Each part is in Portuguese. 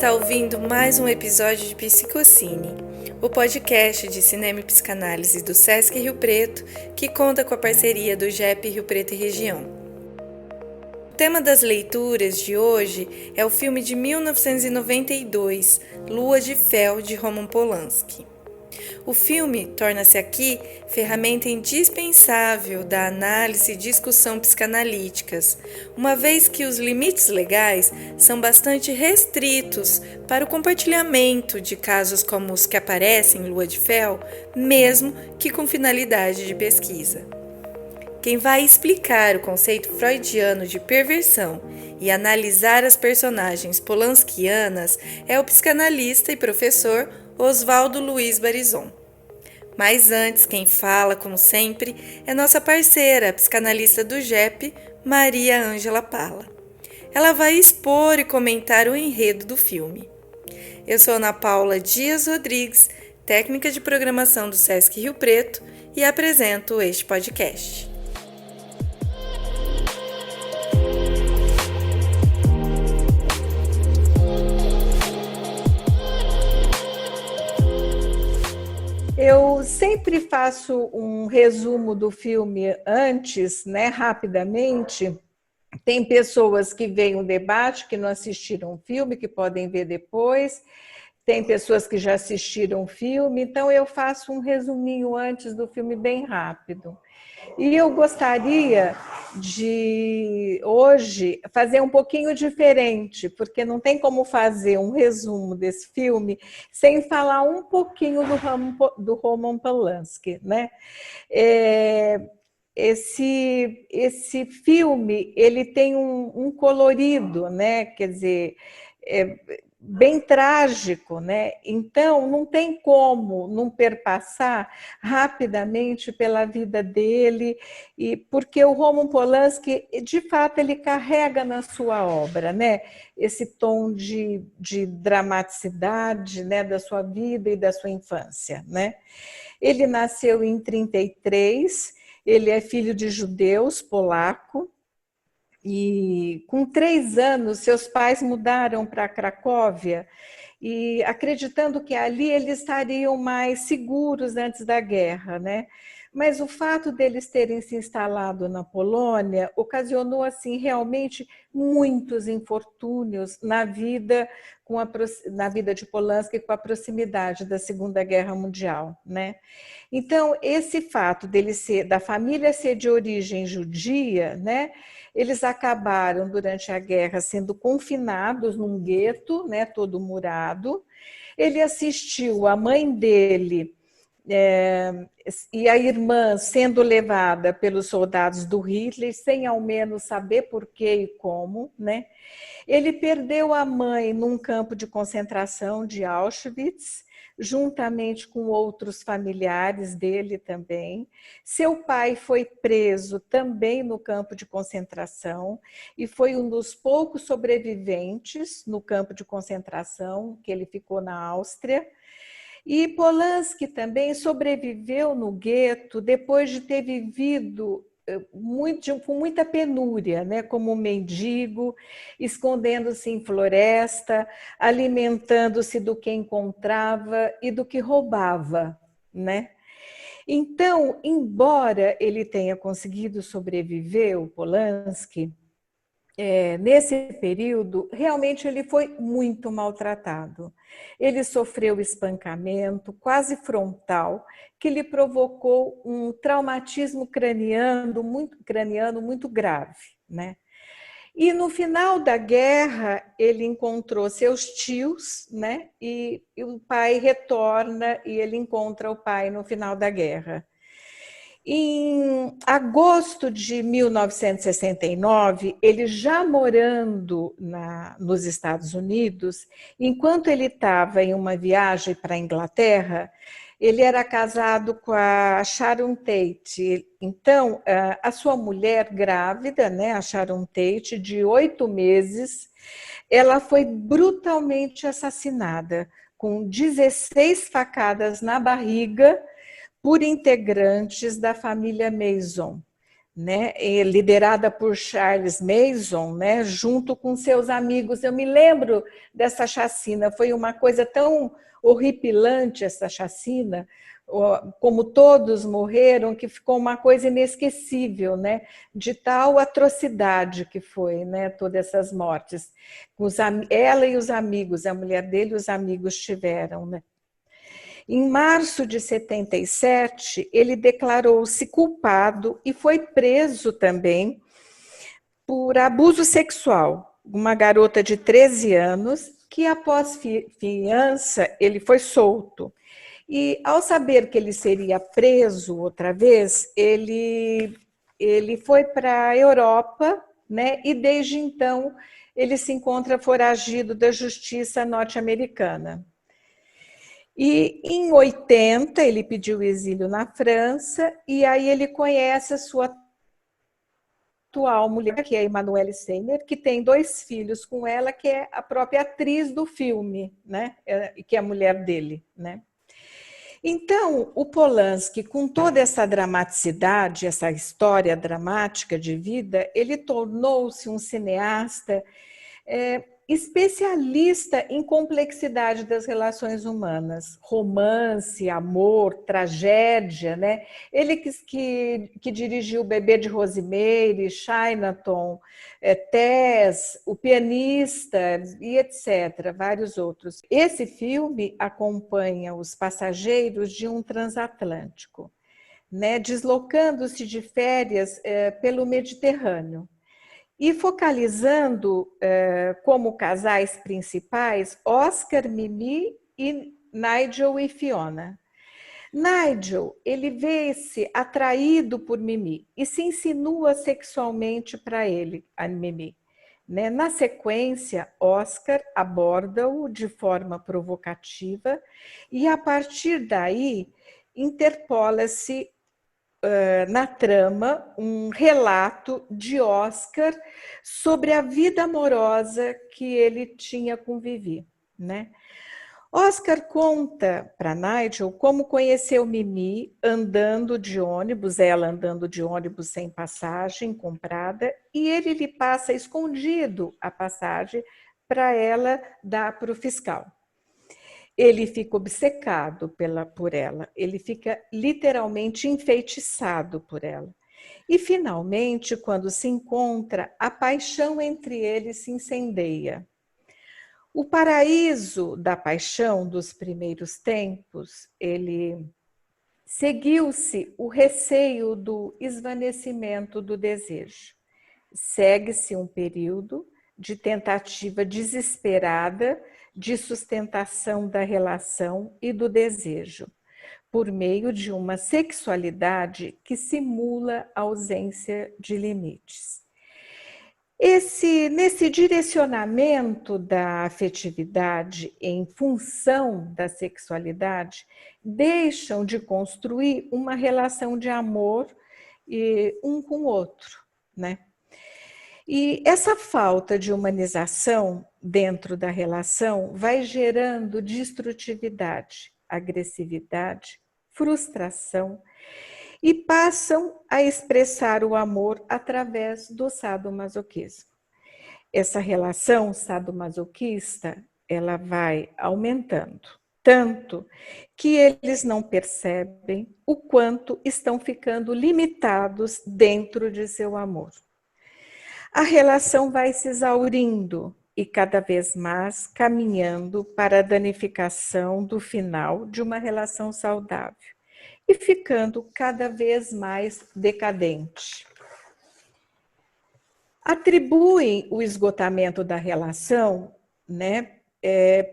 está ouvindo mais um episódio de Psicocine, o podcast de cinema e psicanálise do Sesc Rio Preto, que conta com a parceria do GEP Rio Preto e Região. O tema das leituras de hoje é o filme de 1992, Lua de Fel, de Roman Polanski. O filme torna-se aqui ferramenta indispensável da análise e discussão psicanalíticas, uma vez que os limites legais são bastante restritos para o compartilhamento de casos como os que aparecem em Lua de Fel, mesmo que com finalidade de pesquisa. Quem vai explicar o conceito freudiano de perversão e analisar as personagens polanskianas é o psicanalista e professor Oswaldo Luiz Barizon. Mas antes, quem fala, como sempre, é nossa parceira, a psicanalista do GEP, Maria Ângela Pala. Ela vai expor e comentar o enredo do filme. Eu sou Ana Paula Dias Rodrigues, técnica de programação do Sesc Rio Preto, e apresento este podcast. Eu sempre faço um resumo do filme antes, né, rapidamente. Tem pessoas que veem o debate, que não assistiram o filme, que podem ver depois. Tem pessoas que já assistiram o filme, então eu faço um resuminho antes do filme bem rápido. E eu gostaria de, hoje, fazer um pouquinho diferente, porque não tem como fazer um resumo desse filme sem falar um pouquinho do Roman Polanski, né? Esse filme, ele tem um colorido, né? Quer dizer, bem trágico, né? Então, não tem como não perpassar rapidamente pela vida dele, e porque o Roman Polanski, de fato, ele carrega na sua obra, né? Esse tom de dramaticidade, né? Da sua vida e da sua infância, né? Ele nasceu em 1933, ele é filho de judeus, polaco, e com 3 anos, seus pais mudaram para Cracóvia, e acreditando que ali eles estariam mais seguros antes da guerra, né? Mas o fato deles terem se instalado na Polônia ocasionou assim realmente muitos infortúnios na vida na vida de Polanski com a proximidade da Segunda Guerra Mundial, né? Então, esse fato da família ser de origem judia, né? Eles acabaram, durante a guerra, sendo confinados num gueto, né, todo murado. Ele assistiu a mãe dele e a irmã sendo levada pelos soldados do Hitler, sem ao menos saber por que e como, né? Ele perdeu a mãe num campo de concentração de Auschwitz, juntamente com outros familiares dele também. Seu pai foi preso também no campo de concentração e foi um dos poucos sobreviventes no campo de concentração, que ele ficou na Áustria. E Polanski também sobreviveu no gueto depois de ter vivido com muita penúria, né? Como mendigo, escondendo-se em floresta, alimentando-se do que encontrava e do que roubava, né? Então, embora ele tenha conseguido sobreviver, o Polanski, nesse período, realmente ele foi muito maltratado. Ele sofreu espancamento quase frontal, que lhe provocou um traumatismo craniano muito grave, né? E no final da guerra, ele encontrou seus tios, né? E o pai retorna e ele encontra o pai no final da guerra. Em agosto de 1969, ele já morando nos Estados Unidos, enquanto ele estava em uma viagem para a Inglaterra, ele era casado com a Sharon Tate. Então, a sua mulher grávida, né, a Sharon Tate, de 8 meses, ela foi brutalmente assassinada, com 16 facadas na barriga, por integrantes da família Mason, né, liderada por Charles Manson, né, junto com seus amigos. Eu me lembro dessa chacina, foi uma coisa tão horripilante essa chacina, como todos morreram, que ficou uma coisa inesquecível, né, de tal atrocidade que foi, né, todas essas mortes. Ela e os amigos, a mulher dele e os amigos tiveram, né. Em março de 77, ele declarou-se culpado e foi preso também por abuso sexual. Uma garota de 13 anos, que após fiança, ele foi solto. E ao saber que ele seria preso outra vez, ele foi para a Europa, né? E desde então ele se encontra foragido da justiça norte-americana. E em 80 ele pediu exílio na França e aí ele conhece a sua atual mulher, que é a Emanuele Seiner, que tem 2 filhos com ela, que é a própria atriz do filme, né? Que é a mulher dele, né? Então, o Polanski, com toda essa dramaticidade, essa história dramática de vida, ele tornou-se um cineasta especialista em complexidade das relações humanas, romance, amor, tragédia, né? Ele que dirigiu O Bebê de Rosemary, Chinatown, Tess, O Pianista e etc., vários outros. Esse filme acompanha os passageiros de um transatlântico, né? Deslocando-se de férias pelo Mediterrâneo. E focalizando como casais principais Oscar, Mimi e Nigel e Fiona. Nigel, ele vê-se atraído por Mimi e se insinua sexualmente para ele, a Mimi. Né? Na sequência, Oscar aborda-o de forma provocativa e, a partir daí, interpola-se na trama um relato de Oscar sobre a vida amorosa que ele tinha com Vivi, né? Oscar conta para Nigel como conheceu Mimi andando de ônibus, ela andando de ônibus sem passagem comprada, e ele lhe passa escondido a passagem para ela dar para o fiscal. Ele fica obcecado por ela, ele fica literalmente enfeitiçado por ela. E, finalmente, quando se encontra, a paixão entre eles se incendeia. O paraíso da paixão dos primeiros tempos, ele seguiu-se o receio do esvanecimento do desejo. Segue-se um período de tentativa desesperada de sustentação da relação e do desejo, por meio de uma sexualidade que simula a ausência de limites. Nesse direcionamento da afetividade em função da sexualidade, deixam de construir uma relação de amor um com o outro, né? E essa falta de humanização dentro da relação vai gerando destrutividade, agressividade, frustração e passam a expressar o amor através do sadomasoquismo. Essa relação sadomasoquista, ela vai aumentando, tanto que eles não percebem o quanto estão ficando limitados dentro de seu amor. A relação vai se exaurindo e cada vez mais caminhando para a danificação do final de uma relação saudável e ficando cada vez mais decadente. Atribuem o esgotamento da relação, né,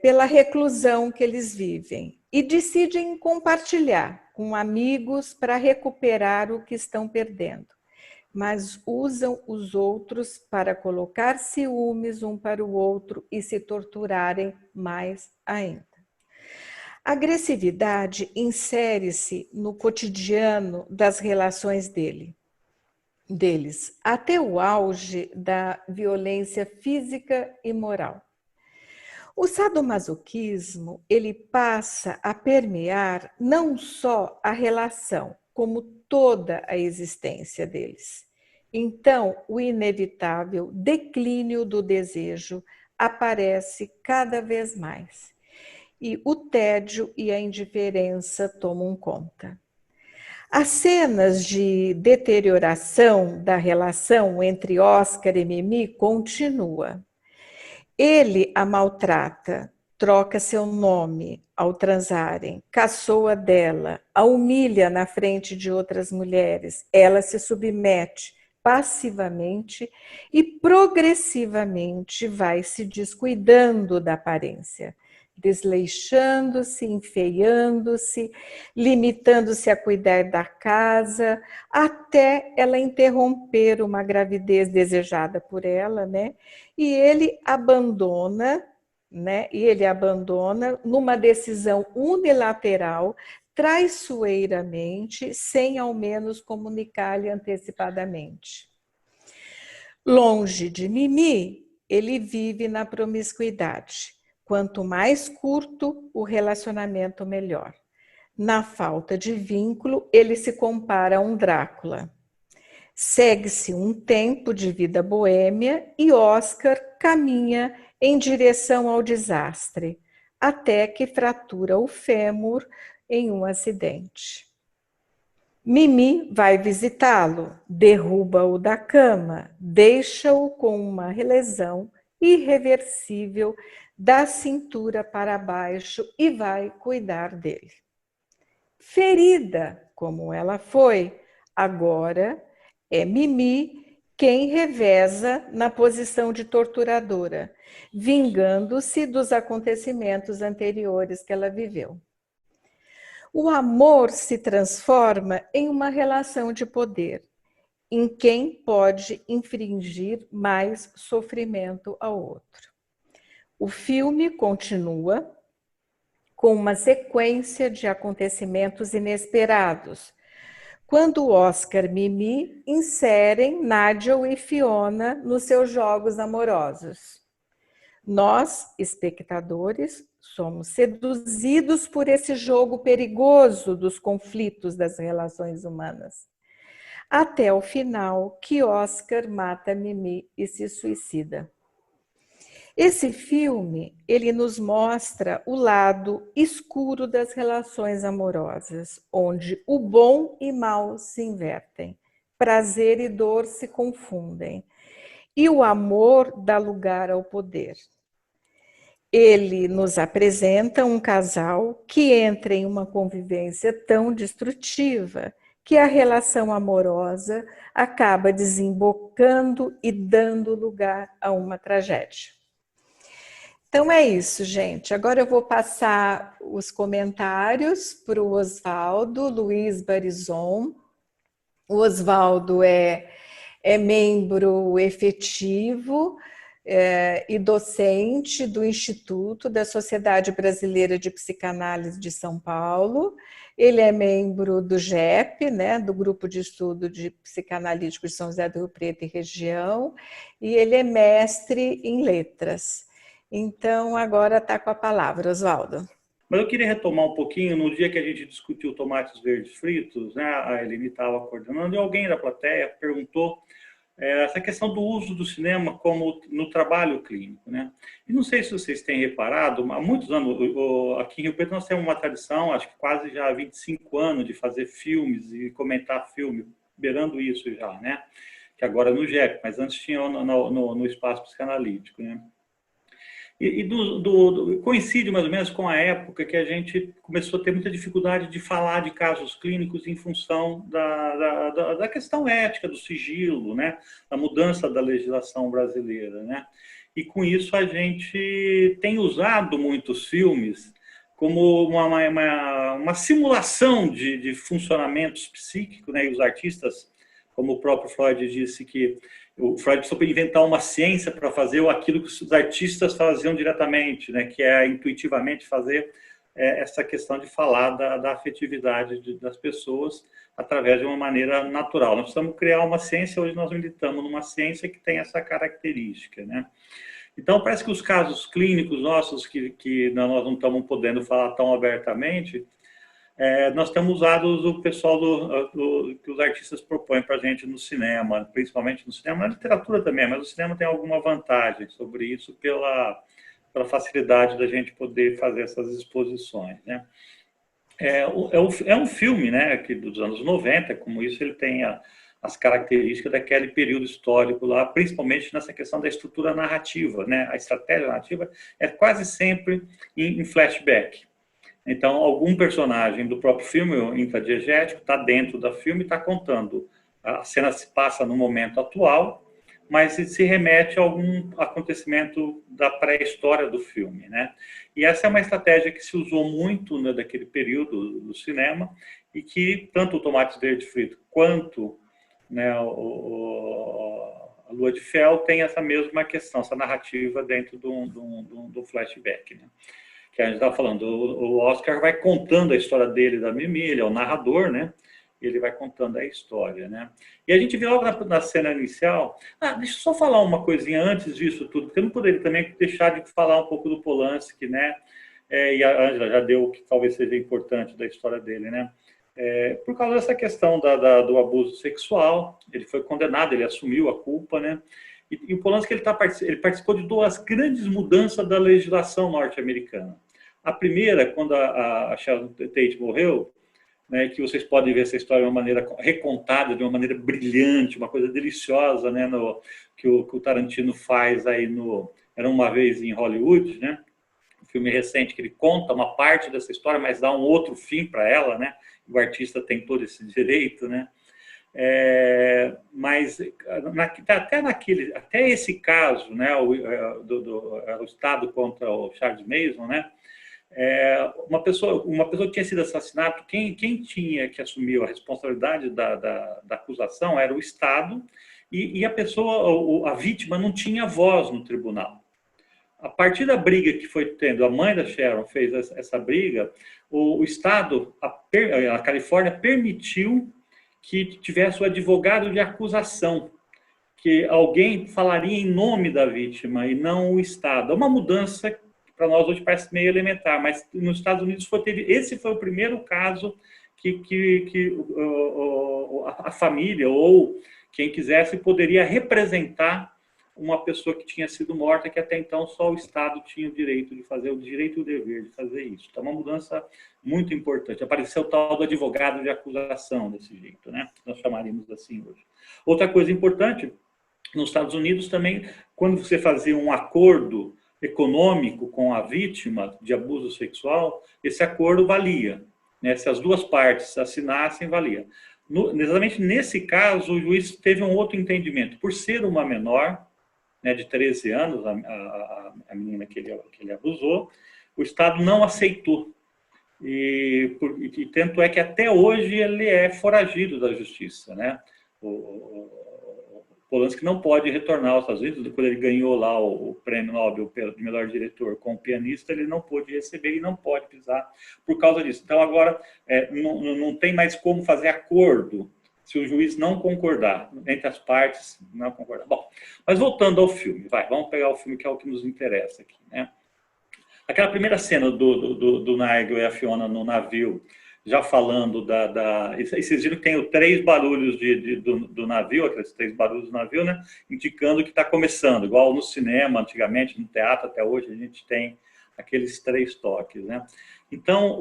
pela reclusão que eles vivem e decidem compartilhar com amigos para recuperar o que estão perdendo, mas usam os outros para colocar ciúmes um para o outro e se torturarem mais ainda. A agressividade insere-se no cotidiano das relações deles, até o auge da violência física e moral. O sadomasoquismo, ele passa a permear não só a relação, como toda a existência deles. Então, o inevitável declínio do desejo aparece cada vez mais. E o tédio e a indiferença tomam conta. As cenas de deterioração da relação entre Oscar e Mimi continua. Ele a maltrata, troca seu nome ao transarem, caçoa dela, a humilha na frente de outras mulheres. Ela se submete passivamente e progressivamente vai se descuidando da aparência, desleixando-se, enfeiando-se, limitando-se a cuidar da casa, até ela interromper uma gravidez desejada por ela, né? E ele abandona, né? E ele abandona numa decisão unilateral, traiçoeiramente, sem ao menos comunicar-lhe antecipadamente. Longe de Mimi, ele vive na promiscuidade. Quanto mais curto o relacionamento, melhor. Na falta de vínculo, ele se compara a um Drácula. Segue-se um tempo de vida boêmia e Oscar caminha em direção ao desastre, até que fratura o fêmur em um acidente. Mimi vai visitá-lo, derruba-o da cama, deixa-o com uma lesão irreversível da cintura para baixo e vai cuidar dele. Ferida como ela foi, agora é Mimi quem reveza na posição de torturadora, vingando-se dos acontecimentos anteriores que ela viveu. O amor se transforma em uma relação de poder, em quem pode infligir mais sofrimento ao outro. O filme continua com uma sequência de acontecimentos inesperados, quando Oscar e Mimi inserem Nigel e Fiona nos seus jogos amorosos. Nós, espectadores, somos seduzidos por esse jogo perigoso dos conflitos das relações humanas. Até o final, que Oscar mata Mimi e se suicida. Esse filme, ele nos mostra o lado escuro das relações amorosas, onde o bom e mal se invertem, prazer e dor se confundem, e o amor dá lugar ao poder. Ele nos apresenta um casal que entra em uma convivência tão destrutiva que a relação amorosa acaba desembocando e dando lugar a uma tragédia. Então é isso, gente. Agora eu vou passar os comentários para o Oswaldo Luiz Barizon. O Oswaldo é membro efetivo e docente do Instituto da Sociedade Brasileira de Psicanálise de São Paulo. Ele é membro do GEP, né, do Grupo de Estudo de Psicanalítico de São José do Rio Preto e região, e ele é mestre em letras. Então, agora está com a palavra, Oswaldo. Mas eu queria retomar um pouquinho, no dia que a gente discutiu tomates verdes fritos, né, a Eleni estava coordenando, e alguém da plateia perguntou essa questão do uso do cinema como no trabalho clínico, né? E não sei se vocês têm reparado, há muitos anos, aqui em Rio Preto nós temos uma tradição, acho que quase já há 25 anos, de fazer filmes e comentar filme, beirando isso já, né? Que agora é no GEP, mas antes tinha no espaço psicanalítico, né? E coincide mais ou menos com a época que a gente começou a ter muita dificuldade de falar de casos clínicos em função da questão ética, do sigilo, né? Da mudança da legislação brasileira, né? E com isso a gente tem usado muitos filmes como uma simulação de funcionamentos psíquicos, né? E os artistas, como o próprio Freud disse, que o Freud precisou inventar uma ciência para fazer aquilo que os artistas faziam diretamente, né? Que é intuitivamente fazer essa questão de falar da afetividade das pessoas através de uma maneira natural. Nós precisamos criar uma ciência, hoje nós militamos numa ciência que tem essa característica, né? Então, parece que os casos clínicos nossos, que nós não estamos podendo falar tão abertamente, nós temos usado o pessoal que os artistas propõem para a gente no cinema, principalmente no cinema, na literatura também, mas o cinema tem alguma vantagem sobre isso pela facilidade da gente poder fazer essas exposições, né? É um filme, né, que dos anos 90, como isso ele tem as características daquele período histórico lá, principalmente nessa questão da estrutura narrativa, né? A estratégia narrativa é quase sempre em flashback. Então, algum personagem do próprio filme, o intradiegético, está dentro do filme e está contando. A cena se passa no momento atual, mas se remete a algum acontecimento da pré-história do filme, né? E essa é uma estratégia que se usou muito, né, daquele período do cinema e que tanto o Tomates Verdes Fritos quanto, né, a Lua de Fel tem essa mesma questão, essa narrativa dentro do flashback, né? Que a gente estava falando, o Oscar vai contando a história dele, da Mimi, ele é o narrador, né? Ele vai contando a história, né? E a gente vê logo na cena inicial... deixa eu só falar uma coisinha antes disso tudo, porque eu não poderia também deixar de falar um pouco do Polanski, né? E a Ângela já deu o que talvez seja importante da história dele, né? Por causa dessa questão do abuso sexual, ele foi condenado, ele assumiu a culpa, né? E o Polanski ele participou de duas grandes mudanças da legislação norte-americana. A primeira, quando a Sharon Tate morreu, né, que vocês podem ver essa história de uma maneira recontada, de uma maneira brilhante, uma coisa deliciosa, né, que o Tarantino faz aí no Era Uma Vez em Hollywood, né, um filme recente que ele conta uma parte dessa história, mas dá um outro fim para ela, né, o artista tem todo esse direito, né, mas até esse caso, né, o Estado contra o Charles Manson, né, uma pessoa que tinha sido assassinada, quem tinha que assumir a responsabilidade da acusação era o Estado, e a vítima não tinha voz no tribunal. A partir da briga que foi tendo, a mãe da Sharon fez essa briga, o Estado, a Califórnia, permitiu que tivesse o advogado de acusação, que alguém falaria em nome da vítima e não o Estado. É uma mudança que para nós hoje parece meio elementar, mas nos Estados Unidos esse foi o primeiro caso que a família ou quem quisesse poderia representar uma pessoa que tinha sido morta, que até então só o Estado tinha o direito de fazer, o direito e o dever de fazer isso. Então, uma mudança muito importante. Apareceu o tal do advogado de acusação desse jeito, né? Nós chamaríamos assim hoje. Outra coisa importante, nos Estados Unidos também, quando você fazia um acordo econômico com a vítima de abuso sexual, esse acordo valia, né? Se as duas partes assinassem, valia. Exatamente nesse caso, o juiz teve um outro entendimento. Por ser uma menor, né, de 13 anos, a menina que ele abusou, o Estado não aceitou. E tanto é que até hoje ele é foragido da justiça, né? O Polanski não pode retornar aos Estados Unidos. Quando ele ganhou lá o prêmio Nobel de melhor diretor com pianista, ele não pôde receber e não pode pisar por causa disso. Então, agora, não tem mais como fazer acordo se o juiz não concordar, entre as partes não concordar. Bom, mas voltando ao filme, vamos pegar o filme que é o que nos interessa aqui, né? Aquela primeira cena do Nigel e a Fiona no navio, já falando vocês viram que tem os 3 barulhos do navio, aqueles 3 barulhos do navio, né? Indicando que está começando, igual no cinema, antigamente, no teatro, até hoje, a gente tem aqueles 3 toques, né? Então,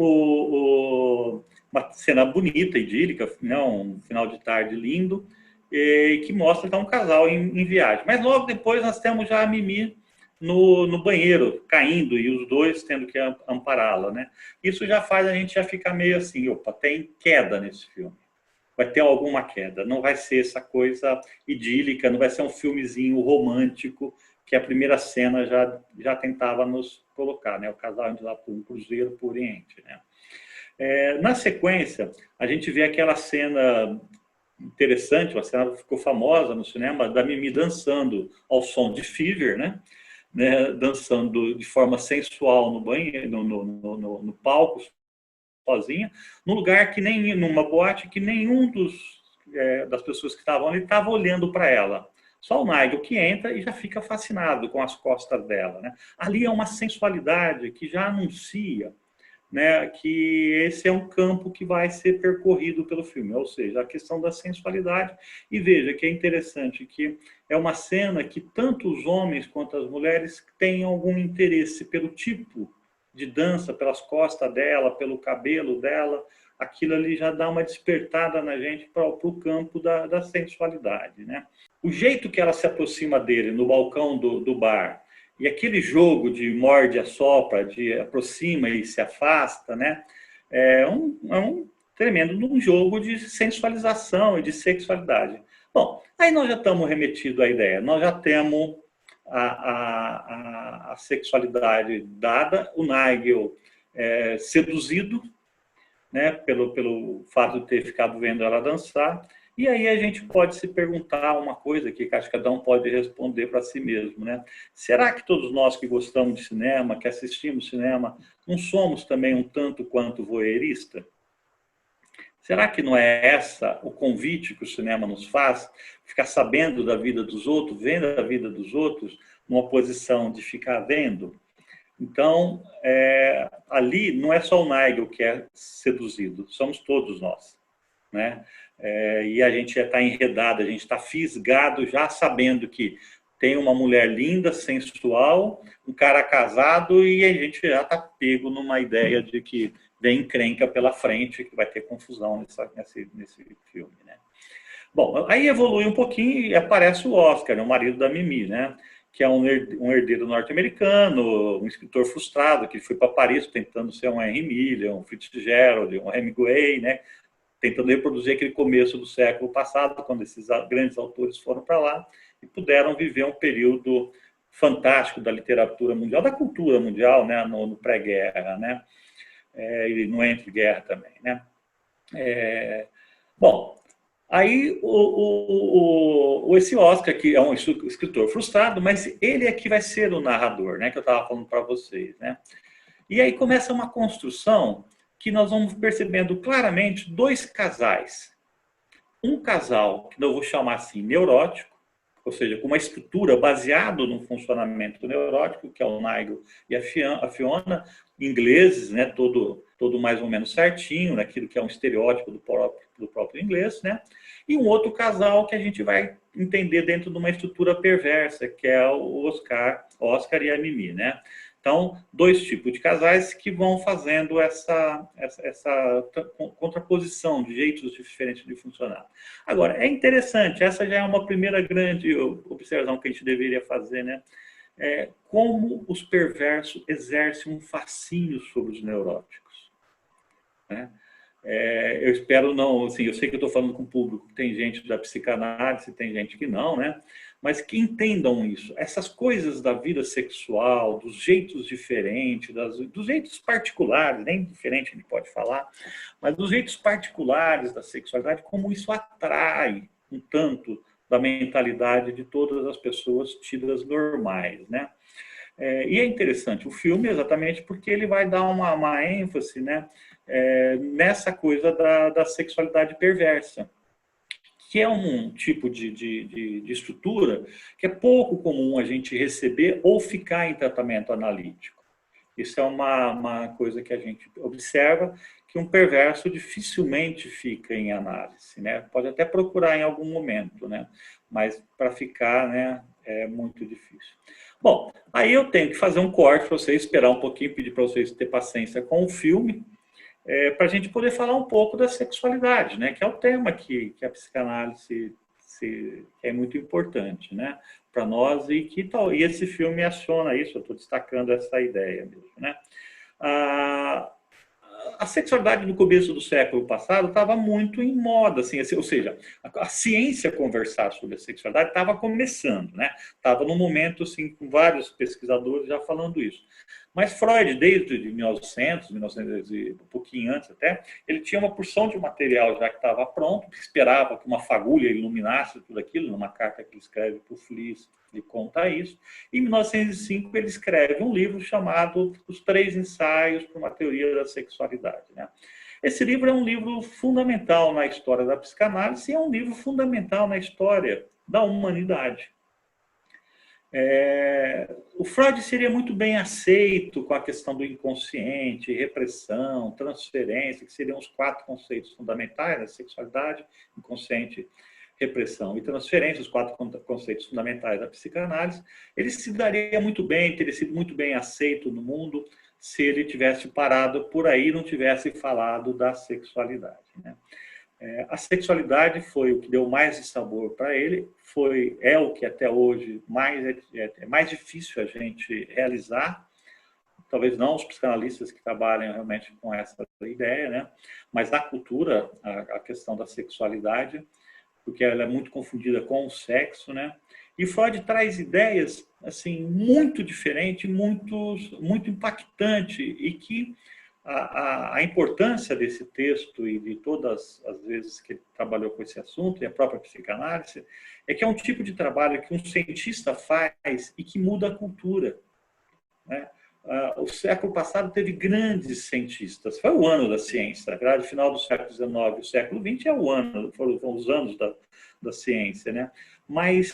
uma cena bonita, idílica, né? Um final de tarde lindo, que mostra que é um casal em viagem. Mas logo depois nós temos já a Mimi no banheiro, caindo, e os dois tendo que ampará-la, né? Isso já faz a gente já ficar meio assim, opa, tem queda nesse filme. Vai ter alguma queda. Não vai ser essa coisa idílica, não vai ser um filmezinho romântico que a primeira cena já tentava nos colocar, né? O casal indo lá para um cruzeiro por Oriente, né? Na sequência, a gente vê aquela cena interessante, uma cena que ficou famosa no cinema, da Mimi dançando ao som de Fever, né? Dançando de forma sensual no banheiro, no palco, sozinha, num lugar que numa boate que nenhum das pessoas que estavam ali estava olhando para ela. Só o Nigel que entra e já fica fascinado com as costas dela, né? Ali é uma sensualidade que já anuncia, né, que esse é um campo que vai ser percorrido pelo filme, ou seja, a questão da sensualidade. E veja que é interessante que é uma cena que tanto os homens quanto as mulheres têm algum interesse pelo tipo de dança, pelas costas dela, pelo cabelo dela. Aquilo ali já dá uma despertada na gente para o campo da sensualidade, né? O jeito que ela se aproxima dele no balcão do bar, e aquele jogo de morde, assopra, de aproxima e se afasta, né? É um tremendo jogo de sensualização e de sexualidade. Bom, aí nós já estamos remetidos à ideia, nós já temos a sexualidade dada, o Nigel seduzido, né, pelo fato de ter ficado vendo ela dançar. E aí a gente pode se perguntar uma coisa que acho que cada um pode responder para si mesmo, né? Será que todos nós que gostamos de cinema, que assistimos cinema, não somos também um tanto quanto voyeurista? Será que não é essa o convite que o cinema nos faz? Ficar sabendo da vida dos outros, vendo a vida dos outros, numa posição de ficar vendo? Então, ali não é só o Nigel que é seduzido, somos todos nós, né? E a gente já está enredado, a gente está fisgado já sabendo que tem uma mulher linda, sensual, um cara casado, e a gente já está pego numa ideia de que vem encrenca pela frente, que vai ter confusão nesse filme, né? Bom, aí evolui um pouquinho e aparece o Oscar, né, o marido da Mimi, né? Que é um herdeiro norte-americano, um escritor frustrado, que foi para Paris tentando ser um Henry Miller, um Fitzgerald, um Hemingway, né? Tentando reproduzir aquele começo do século passado, quando esses grandes autores foram para lá e puderam viver um período fantástico da literatura mundial, da cultura mundial, né? No pré-guerra, né? E no entre-guerra também, né? Bom, aí esse Oscar, que é um escritor frustrado, mas ele é que vai ser o narrador, né? Que eu estava falando para vocês, né? E aí começa uma construção que nós vamos percebendo claramente dois casais. Um casal, que eu vou chamar assim, neurótico, ou seja, com uma estrutura baseada no funcionamento neurótico, que é o Nigel e a Fiona, ingleses, né, todo mais ou menos certinho, naquilo que é um estereótipo do próprio inglês, né? E um outro casal que a gente vai entender dentro de uma estrutura perversa, que é o Oscar e a Mimi, né? Então, dois tipos de casais que vão fazendo essa contraposição de jeitos diferentes de funcionar. Agora, é interessante, essa já é uma primeira grande observação que a gente deveria fazer, né? Como os perversos exercem um fascínio sobre os neuróticos, né? Eu espero não, assim, eu sei que eu estou falando com o público, tem gente da psicanálise, tem gente que não, né? Mas que entendam isso. Essas coisas da vida sexual, dos jeitos diferentes, dos jeitos particulares, nem diferente a gente pode falar, mas dos jeitos particulares da sexualidade, como isso atrai um tanto da mentalidade de todas as pessoas tidas normais, né? E é interessante o filme exatamente porque ele vai dar uma ênfase, né, nessa coisa da sexualidade perversa, que é um tipo de estrutura que é pouco comum a gente receber ou ficar em tratamento analítico. Isso é uma coisa que a gente observa, que um perverso dificilmente fica em análise, né? Pode até procurar em algum momento, né? Mas para ficar, né, é muito difícil. Bom, aí eu tenho que fazer um corte para vocês, esperar um pouquinho, pedir para vocês ter paciência com o filme, para a gente poder falar um pouco da sexualidade, né? Que é o tema que a psicanálise é muito importante, né? Para nós, e esse filme aciona isso, eu estou destacando essa ideia mesmo, né? A sexualidade no começo do século passado estava muito em moda, assim, ou seja, a ciência conversar sobre a sexualidade estava começando, né? Estava num momento, assim, com vários pesquisadores já falando isso. Mas Freud, desde 1900 e um pouquinho antes até, ele tinha uma porção de material já que estava pronto, que esperava que uma fagulha iluminasse tudo aquilo, numa carta que ele escreve para o Fliess, ele conta isso. Em 1905, ele escreve um livro chamado Os Três Ensaios para uma Teoria da Sexualidade, né? Esse livro é um livro fundamental na história da psicanálise e é um livro fundamental na história da humanidade. O Freud seria muito bem aceito com a questão do inconsciente, repressão, transferência, que seriam os 4 conceitos fundamentais da sexualidade: inconsciente, repressão e transferência, os 4 conceitos fundamentais da psicanálise. Ele se daria muito bem, teria sido muito bem aceito no mundo se ele tivesse parado por aí e não tivesse falado da sexualidade, né? A sexualidade foi o que deu mais de sabor para ele, é o que até hoje é mais difícil a gente realizar. Talvez não os psicanalistas que trabalham realmente com essa ideia, né? Mas na cultura, a questão da sexualidade, porque ela é muito confundida com o sexo, né? E Freud traz ideias assim muito diferentes, muito impactante, e que a importância desse texto e de todas as vezes que ele trabalhou com esse assunto, e a própria psicanálise, é que é um tipo de trabalho que um cientista faz e que muda a cultura, né? O século passado teve grandes cientistas, foi o ano da ciência, na verdade, o final do século XIX e o século XX foram os anos da ciência, né? Mas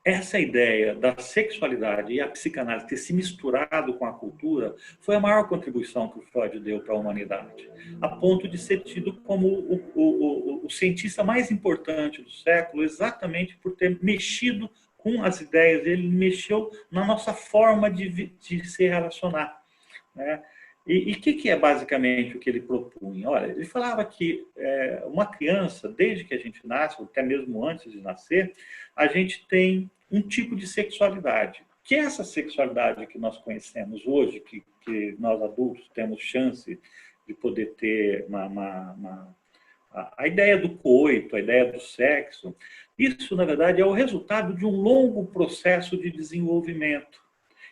essa ideia da sexualidade e a psicanálise ter se misturado com a cultura foi a maior contribuição que o Freud deu para a humanidade, a ponto de ser tido como o cientista mais importante do século, exatamente por ter mexido com as ideias dele, mexeu na nossa forma de se relacionar, né? E o que é basicamente o que ele propunha? Olha, ele falava que uma criança, desde que a gente nasce, ou até mesmo antes de nascer, a gente tem um tipo de sexualidade. Que é essa sexualidade que nós conhecemos hoje, que nós adultos temos chance de poder ter a ideia do coito, a ideia do sexo, isso, na verdade, é o resultado de um longo processo de desenvolvimento,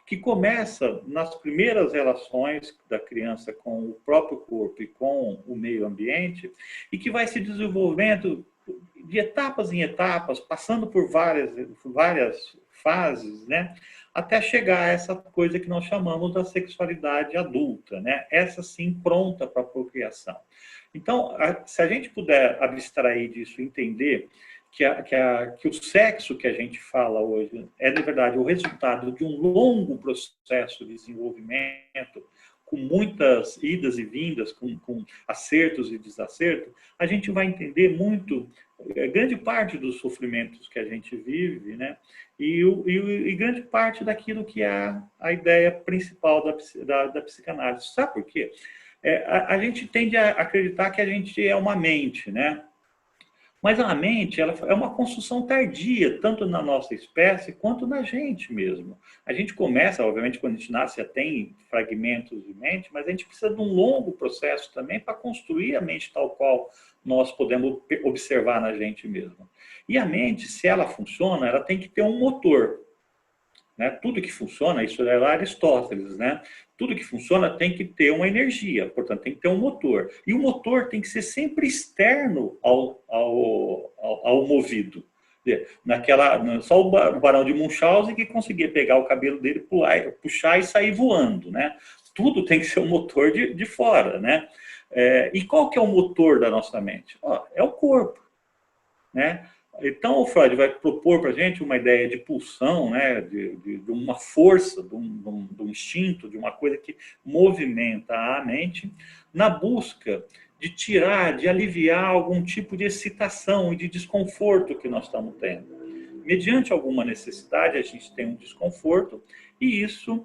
que começa nas primeiras relações da criança com o próprio corpo e com o meio ambiente, e que vai se desenvolvendo de etapas em etapas, passando por várias fases, né? Até chegar a essa coisa que nós chamamos da sexualidade adulta, né? Essa sim pronta para a procriação. Então, se a gente puder abstrair disso e entender que o sexo que a gente fala hoje é, de verdade, o resultado de um longo processo de desenvolvimento, com muitas idas e vindas, com acertos e desacertos, a gente vai entender muito, grande parte dos sofrimentos que a gente vive, né? E grande parte daquilo que é a ideia principal da psicanálise. Sabe por quê? A gente tende a acreditar que a gente é uma mente, né? Mas a mente, ela é uma construção tardia, tanto na nossa espécie quanto na gente mesmo. A gente começa, obviamente, quando a gente nasce, já tem fragmentos de mente, mas a gente precisa de um longo processo também para construir a mente tal qual nós podemos observar na gente mesmo. E a mente, se ela funciona, ela tem que ter um motor, né? Tudo que funciona, isso é lá Aristóteles, né? Tudo que funciona tem que ter uma energia, portanto, tem que ter um motor. E o motor tem que ser sempre externo ao movido. Só o Barão de Munchausen que conseguia pegar o cabelo dele, puxar e sair voando, né? Tudo tem que ser um motor de fora, né? E qual que é o motor da nossa mente? É o corpo, né? Então, o Freud vai propor para a gente uma ideia de pulsão, né, de uma força, de um instinto, de uma coisa que movimenta a mente, na busca de tirar, de aliviar algum tipo de excitação e de desconforto que nós estamos tendo. Mediante alguma necessidade, a gente tem um desconforto, e isso,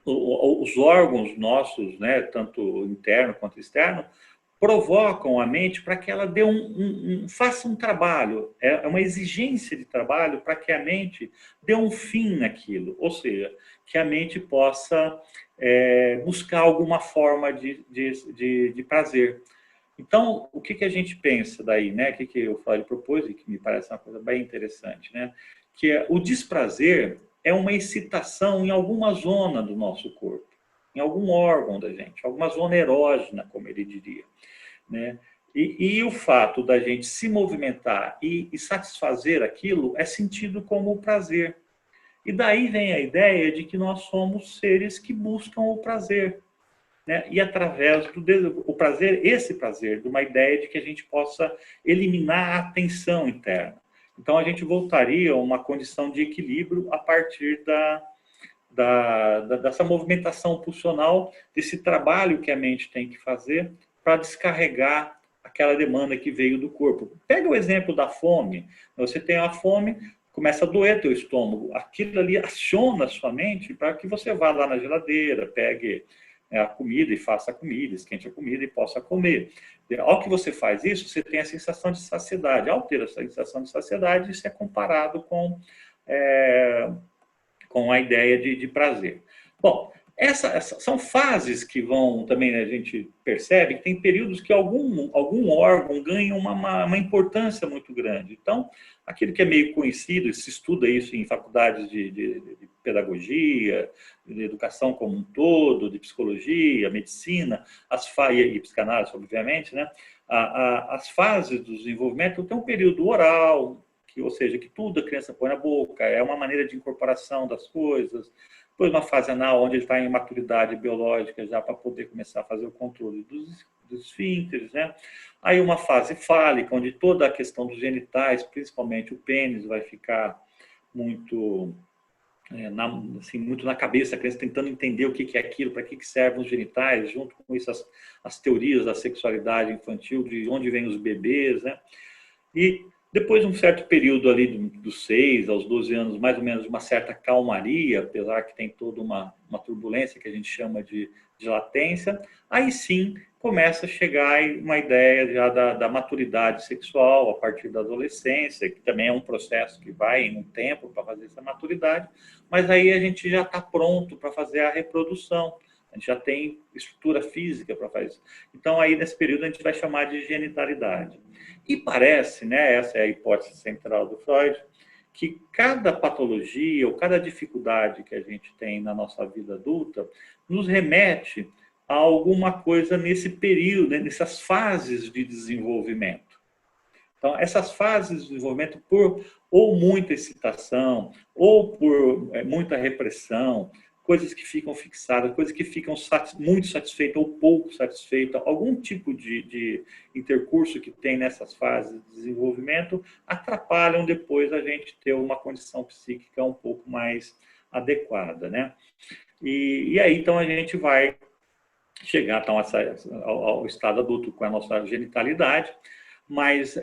os órgãos nossos, né, tanto interno quanto externo, provocam a mente para que ela faça um trabalho, é uma exigência de trabalho para que a mente dê um fim naquilo, ou seja, que a mente possa buscar alguma forma de prazer. Então, o que a gente pensa daí, né? O que o Freud propôs, e que me parece uma coisa bem interessante, né? Que o desprazer é uma excitação em alguma zona do nosso corpo, em algum órgão da gente, alguma zona erógena, como ele diria, né? E o fato da gente se movimentar e satisfazer aquilo é sentido como o prazer. E daí vem a ideia de que nós somos seres que buscam o prazer, né? E através do prazer, esse prazer, de uma ideia de que a gente possa eliminar a tensão interna. Então, a gente voltaria a uma condição de equilíbrio a partir dessa movimentação pulsional, desse trabalho que a mente tem que fazer para descarregar aquela demanda que veio do corpo. Pega o exemplo da fome. Você tem a fome, começa a doer teu estômago. Aquilo ali aciona a sua mente para que você vá lá na geladeira, pegue a comida e faça a comida, esquente a comida e possa comer. Ao que você faz isso, você tem a sensação de saciedade. Ao ter essa sensação de saciedade, isso é comparado com a ideia de prazer. Bom, essas são fases que vão também, a gente percebe que tem períodos que algum órgão ganha uma importância muito grande. Então, aquilo que é meio conhecido, se estuda isso em faculdades de pedagogia, de educação como um todo, de psicologia, medicina, e psicanálise, obviamente, né? As fases do desenvolvimento tem um período oral, ou seja, que tudo a criança põe na boca, é uma maneira de incorporação das coisas. Depois uma fase anal, onde ele está em maturidade biológica já para poder começar a fazer o controle dos esfíncteres, né? Aí uma fase fálica, onde toda a questão dos genitais, principalmente o pênis, vai ficar muito, muito na cabeça, a criança tentando entender o que é aquilo, para que servem os genitais, junto com isso as teorias da sexualidade infantil, de onde vêm os bebês, né? E depois de um certo período ali, dos 6 aos 12 anos, mais ou menos uma certa calmaria, apesar que tem toda uma turbulência que a gente chama de latência, aí sim começa a chegar uma ideia já da maturidade sexual a partir da adolescência, que também é um processo que vai em um tempo para fazer essa maturidade, mas aí a gente já está pronto para fazer a reprodução. A gente já tem estrutura física para fazer isso. Então, aí, nesse período, a gente vai chamar de genitalidade. E parece, né, essa é a hipótese central do Freud, que cada patologia ou cada dificuldade que a gente tem na nossa vida adulta nos remete a alguma coisa nesse período, né, nessas fases de desenvolvimento. Então, essas fases de desenvolvimento, por ou muita excitação, ou por muita repressão, coisas que ficam fixadas, coisas que ficam muito satisfeitas ou pouco satisfeitas, algum tipo de intercurso que tem nessas fases de desenvolvimento, atrapalham depois a gente ter uma condição psíquica um pouco mais adequada, né? E aí, então, a gente vai chegar então, ao estado adulto com a nossa genitalidade, mas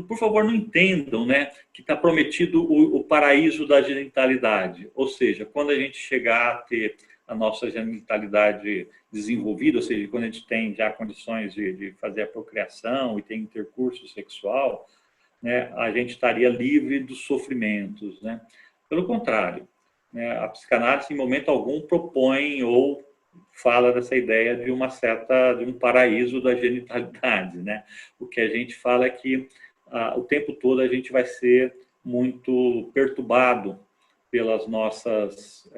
por favor, não entendam, né, que está prometido o paraíso da genitalidade. Ou seja, quando a gente chegar a ter a nossa genitalidade desenvolvida, ou seja, quando a gente tem já condições de fazer a procriação e tem intercurso sexual, né, a gente estaria livre dos sofrimentos, né? Pelo contrário, né, a psicanálise, em momento algum, propõe ou fala dessa ideia de um paraíso da genitalidade, né? O que a gente fala é que o tempo todo a gente vai ser muito perturbado pelas nossas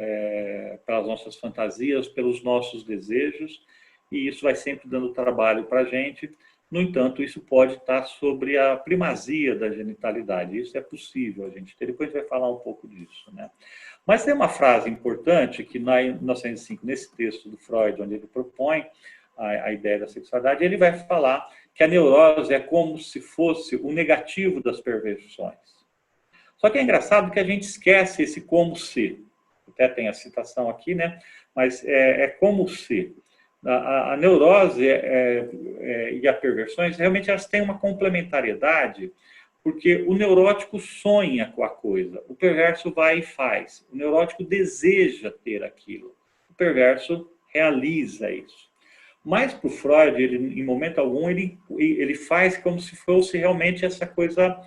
fantasias, pelos nossos desejos, e isso vai sempre dando trabalho para a gente. No entanto, isso pode estar sobre a primazia da genitalidade. Isso é possível a gente ter. Depois a gente vai falar um pouco disso, né? Mas tem uma frase importante que, em 1905, nesse texto do Freud, onde ele propõe a ideia da sexualidade, ele vai falar que a neurose é como se fosse o negativo das perversões. Só que é engraçado que a gente esquece esse como se. Até tem a citação aqui, né? Mas é como se. A neurose e a perversões, realmente elas têm uma complementariedade, porque o neurótico sonha com a coisa, o perverso vai e faz. O neurótico deseja ter aquilo, o perverso realiza isso. Mas para o Freud, ele, em momento algum, ele faz como se fosse realmente essa coisa...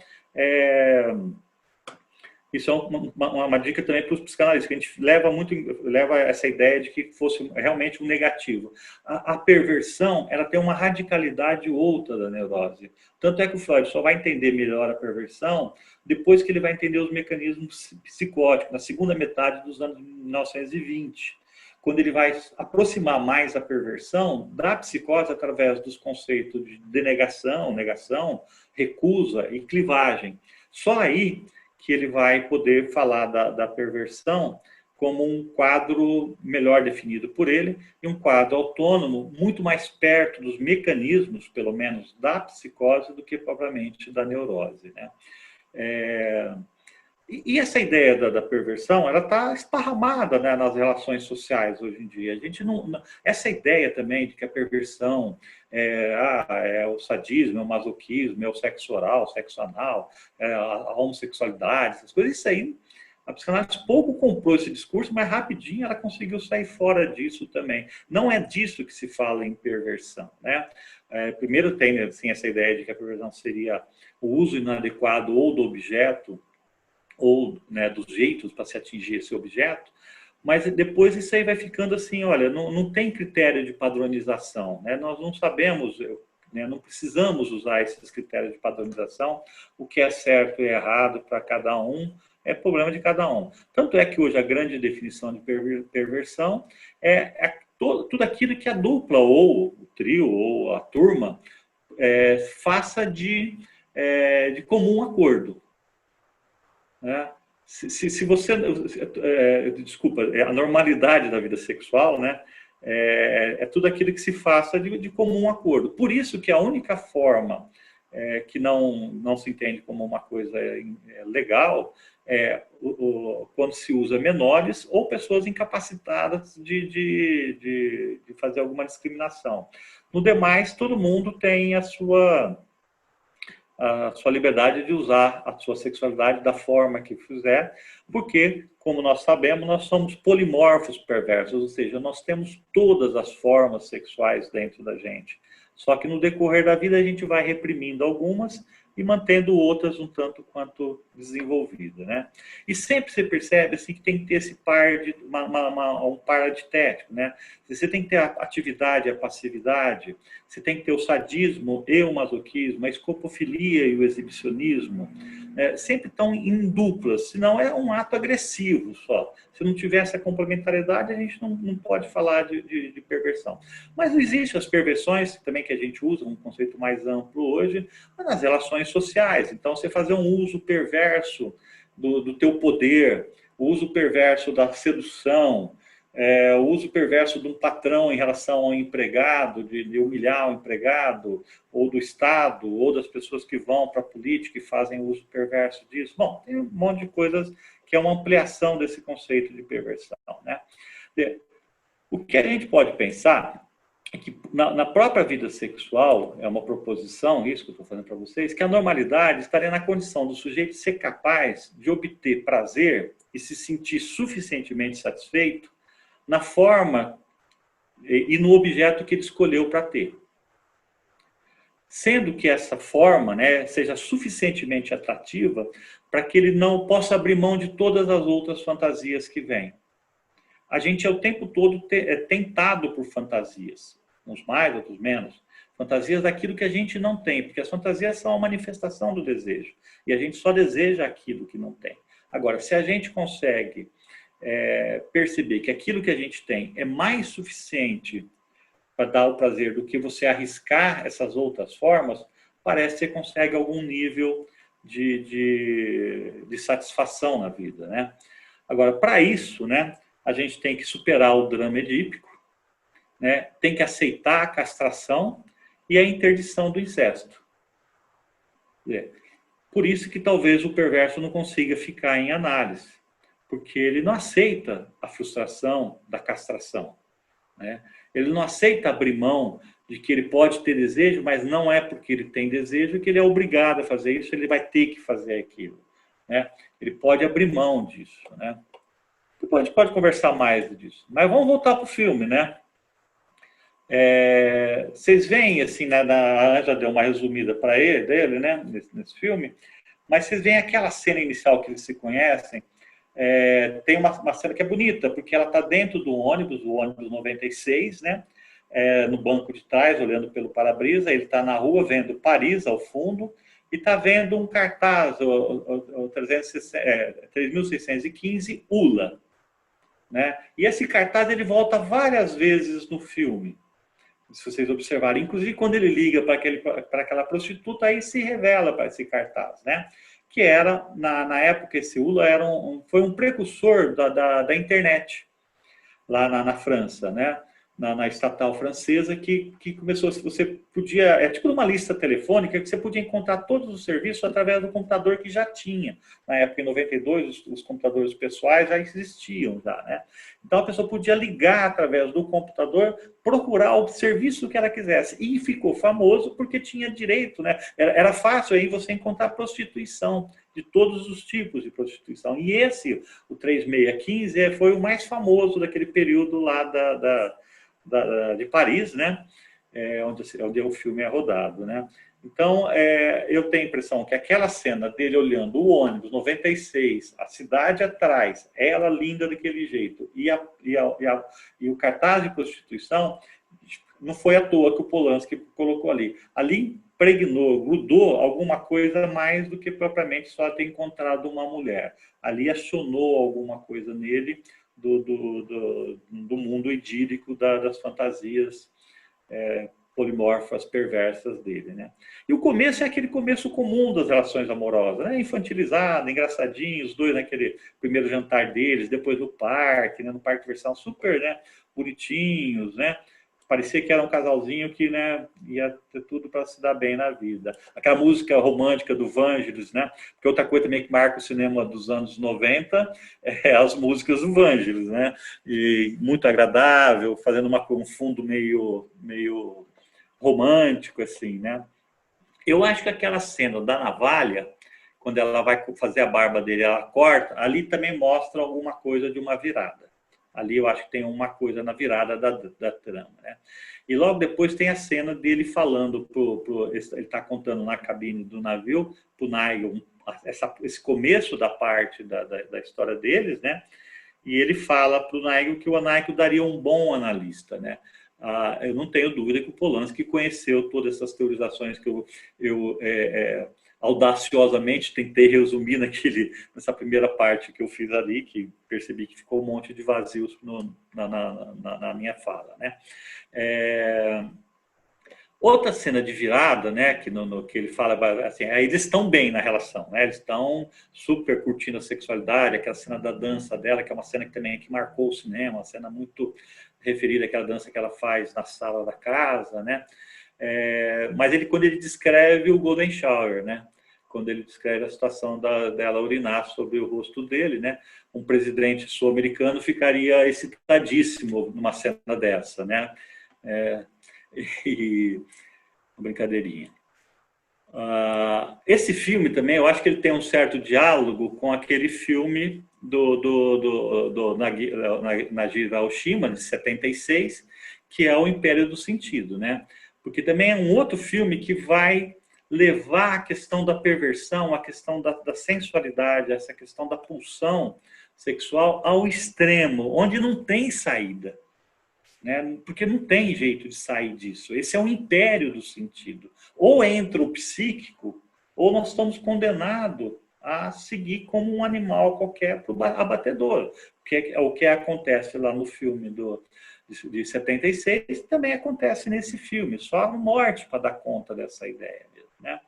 Isso é uma dica também para os psicanalistas, que a gente leva essa ideia de que fosse realmente um negativo. A perversão, ela tem uma radicalidade outra da neurose. Tanto é que o Freud só vai entender melhor a perversão depois que ele vai entender os mecanismos psicóticos, na segunda metade dos anos 1920. Quando ele vai aproximar mais a perversão da psicose através dos conceitos de denegação, negação, recusa e clivagem. Só aí que ele vai poder falar da perversão como um quadro melhor definido por ele, e um quadro autônomo muito mais perto dos mecanismos, pelo menos, da psicose do que propriamente da neurose, né? E essa ideia da perversão, ela está esparramada, né, nas relações sociais hoje em dia. A gente essa ideia também de que a perversão é o sadismo, é o masoquismo, é o sexo oral, o sexo anal, a homossexualidade, essas coisas, isso aí, a psicanálise pouco comprou esse discurso, mas rapidinho ela conseguiu sair fora disso também. Não é disso que se fala em perversão, né? Primeiro tem, assim, essa ideia de que a perversão seria o uso inadequado ou do objeto, ou, né, dos jeitos para se atingir esse objeto, mas depois isso aí vai ficando assim, olha, não tem critério de padronização, né? Nós não sabemos, né, não precisamos usar esses critérios de padronização, o que é certo e errado para cada um, é problema de cada um. Tanto é que hoje a grande definição de perversão é tudo aquilo que a dupla, ou o trio, ou a turma, faça de comum acordo. Né? Se você... desculpa, a normalidade da vida sexual, né? É tudo aquilo que se faça de comum acordo. Por isso que a única forma que não se entende como uma coisa legal quando se usa menores ou pessoas incapacitadas de fazer alguma discriminação. No demais, todo mundo tem a sua liberdade de usar a sua sexualidade da forma que fizer, porque, como nós sabemos, nós somos polimorfos perversos, ou seja, nós temos todas as formas sexuais dentro da gente. Só que no decorrer da vida a gente vai reprimindo algumas e mantendo outras um tanto quanto desenvolvidas, né? E sempre você percebe assim, que tem que ter esse um par aditético, né? Você tem que ter a atividade e a passividade, você tem que ter o sadismo e o masoquismo, a escopofilia e o exibicionismo, sempre estão em duplas, senão é um ato agressivo só. Se não tiver essa complementariedade, a gente não pode falar de perversão. Mas existem as perversões também que a gente usa, um conceito mais amplo hoje, nas relações sociais. Então, você fazer um uso perverso do teu poder, o uso perverso da sedução, o uso perverso de um patrão em relação ao empregado, de humilhar o empregado, ou do Estado, ou das pessoas que vão para a política e fazem uso perverso disso. Bom, tem um monte de coisas que é uma ampliação desse conceito de perversão, né? O que a gente pode pensar é que na própria vida sexual, é uma proposição, isso que eu estou fazendo para vocês, que a normalidade estaria na condição do sujeito ser capaz de obter prazer e se sentir suficientemente satisfeito na forma e no objeto que ele escolheu para ter. Sendo que essa forma, né, seja suficientemente atrativa para que ele não possa abrir mão de todas as outras fantasias que vêm. A gente é o tempo todo tentado por fantasias, uns mais, outros menos. Fantasias daquilo que a gente não tem, porque as fantasias são a manifestação do desejo. E a gente só deseja aquilo que não tem. Agora, se a gente consegue perceber que aquilo que a gente tem é mais suficiente para dar o prazer do que você arriscar essas outras formas, parece que você consegue algum nível de satisfação na vida, né? Agora, para isso, né, a gente tem que superar o drama edípico, né, tem que aceitar a castração e a interdição do incesto. Por isso que talvez o perverso não consiga ficar em análise, porque ele não aceita a frustração da castração, né? Ele não aceita abrir mão de que ele pode ter desejo, mas não é porque ele tem desejo que ele é obrigado a fazer isso, ele vai ter que fazer aquilo, né? Ele pode abrir mão disso, né? Depois a gente pode conversar mais disso. Mas vamos voltar para o filme, né? Vocês veem, assim, né, a Anja deu uma resumida para dele, né, nesse filme, mas vocês veem aquela cena inicial que eles se conhecem. Tem uma cena que é bonita, porque ela está dentro do ônibus 96, né? No banco de trás, olhando pelo para-brisa. Ele está na rua vendo Paris ao fundo e está vendo um cartaz, o 3615 ULA, né? E esse cartaz ele volta várias vezes no filme, se vocês observarem. Inclusive, quando ele liga para aquela prostituta, aí se revela para esse cartaz, né? que era, na época, esse ULA foi um precursor da internet, lá na França, né? Na estatal francesa, que começou, você podia, é tipo uma lista telefônica, que você podia encontrar todos os serviços através do computador que já tinha. Na época, em 92, os computadores pessoais já existiam, né? Então, a pessoa podia ligar através do computador, procurar o serviço que ela quisesse. E ficou famoso porque tinha direito, né? Era fácil aí você encontrar prostituição, de todos os tipos de prostituição. E esse, o 3615, foi o mais famoso daquele período lá de Paris, né? Onde o filme é rodado, né? Então, eu tenho a impressão que aquela cena dele olhando o ônibus 96, a cidade atrás, ela linda daquele jeito, e o cartaz de prostituição, não foi à toa que o Polanski colocou ali. Ali impregnou, grudou alguma coisa mais do que propriamente só ter encontrado uma mulher. Ali acionou alguma coisa nele do mundo idílico das fantasias polimorfas, perversas dele, né? E o começo é aquele começo comum das relações amorosas, né? Infantilizado, engraçadinho, os dois naquele primeiro jantar deles, depois no parque, né? No parque de diversão, super, né? Bonitinhos, né? Parecia que era um casalzinho que, né, ia ter tudo para se dar bem na vida. Aquela música romântica do Vangelis, né? Porque outra coisa também que marca o cinema dos anos 90 é as músicas do Vangelis, né? E muito agradável, fazendo um fundo meio romântico, assim, né? Eu acho que aquela cena da navalha, quando ela vai fazer a barba dele, ela corta, ali também mostra alguma coisa de uma virada. Ali eu acho que tem uma coisa na virada da trama, né? E logo depois tem a cena dele falando ele está contando na cabine do navio para o Nigel esse começo da parte da história deles, né? E ele fala para o Nigel que o Nigel daria um bom analista, né? Eu não tenho dúvida que o Polanski conheceu todas essas teorizações que eu audaciosamente tentei resumir nessa primeira parte que eu fiz ali, que percebi que ficou um monte de vazios na minha fala, né? Outra cena de virada, né, que ele fala assim, eles estão bem na relação, né? Eles estão super curtindo a sexualidade, aquela cena da dança dela, que é uma cena que também que marcou o cinema, uma cena muito referida àquela dança que ela faz na sala da casa, né? Mas quando ele descreve o Golden Shower, né? Quando ele descreve a situação dela urinar sobre o rosto dele, né? Um presidente sul-americano ficaria excitadíssimo numa cena dessa, né? Brincadeirinha. Esse filme também, eu acho que ele tem um certo diálogo com aquele filme do Nagisa Oshima, de 76, que é o Império do Sentido, né? Porque também é um outro filme que vai levar a questão da perversão, a questão da sensualidade, essa questão da pulsão sexual ao extremo, onde não tem saída, né? Porque não tem jeito de sair disso. Esse é o império do sentido. Ou entra o psíquico, ou nós estamos condenados a seguir como um animal qualquer para o abatedor. O que acontece lá no filme de 76 também acontece nesse filme, só a morte para dar conta dessa ideia mesmo, né?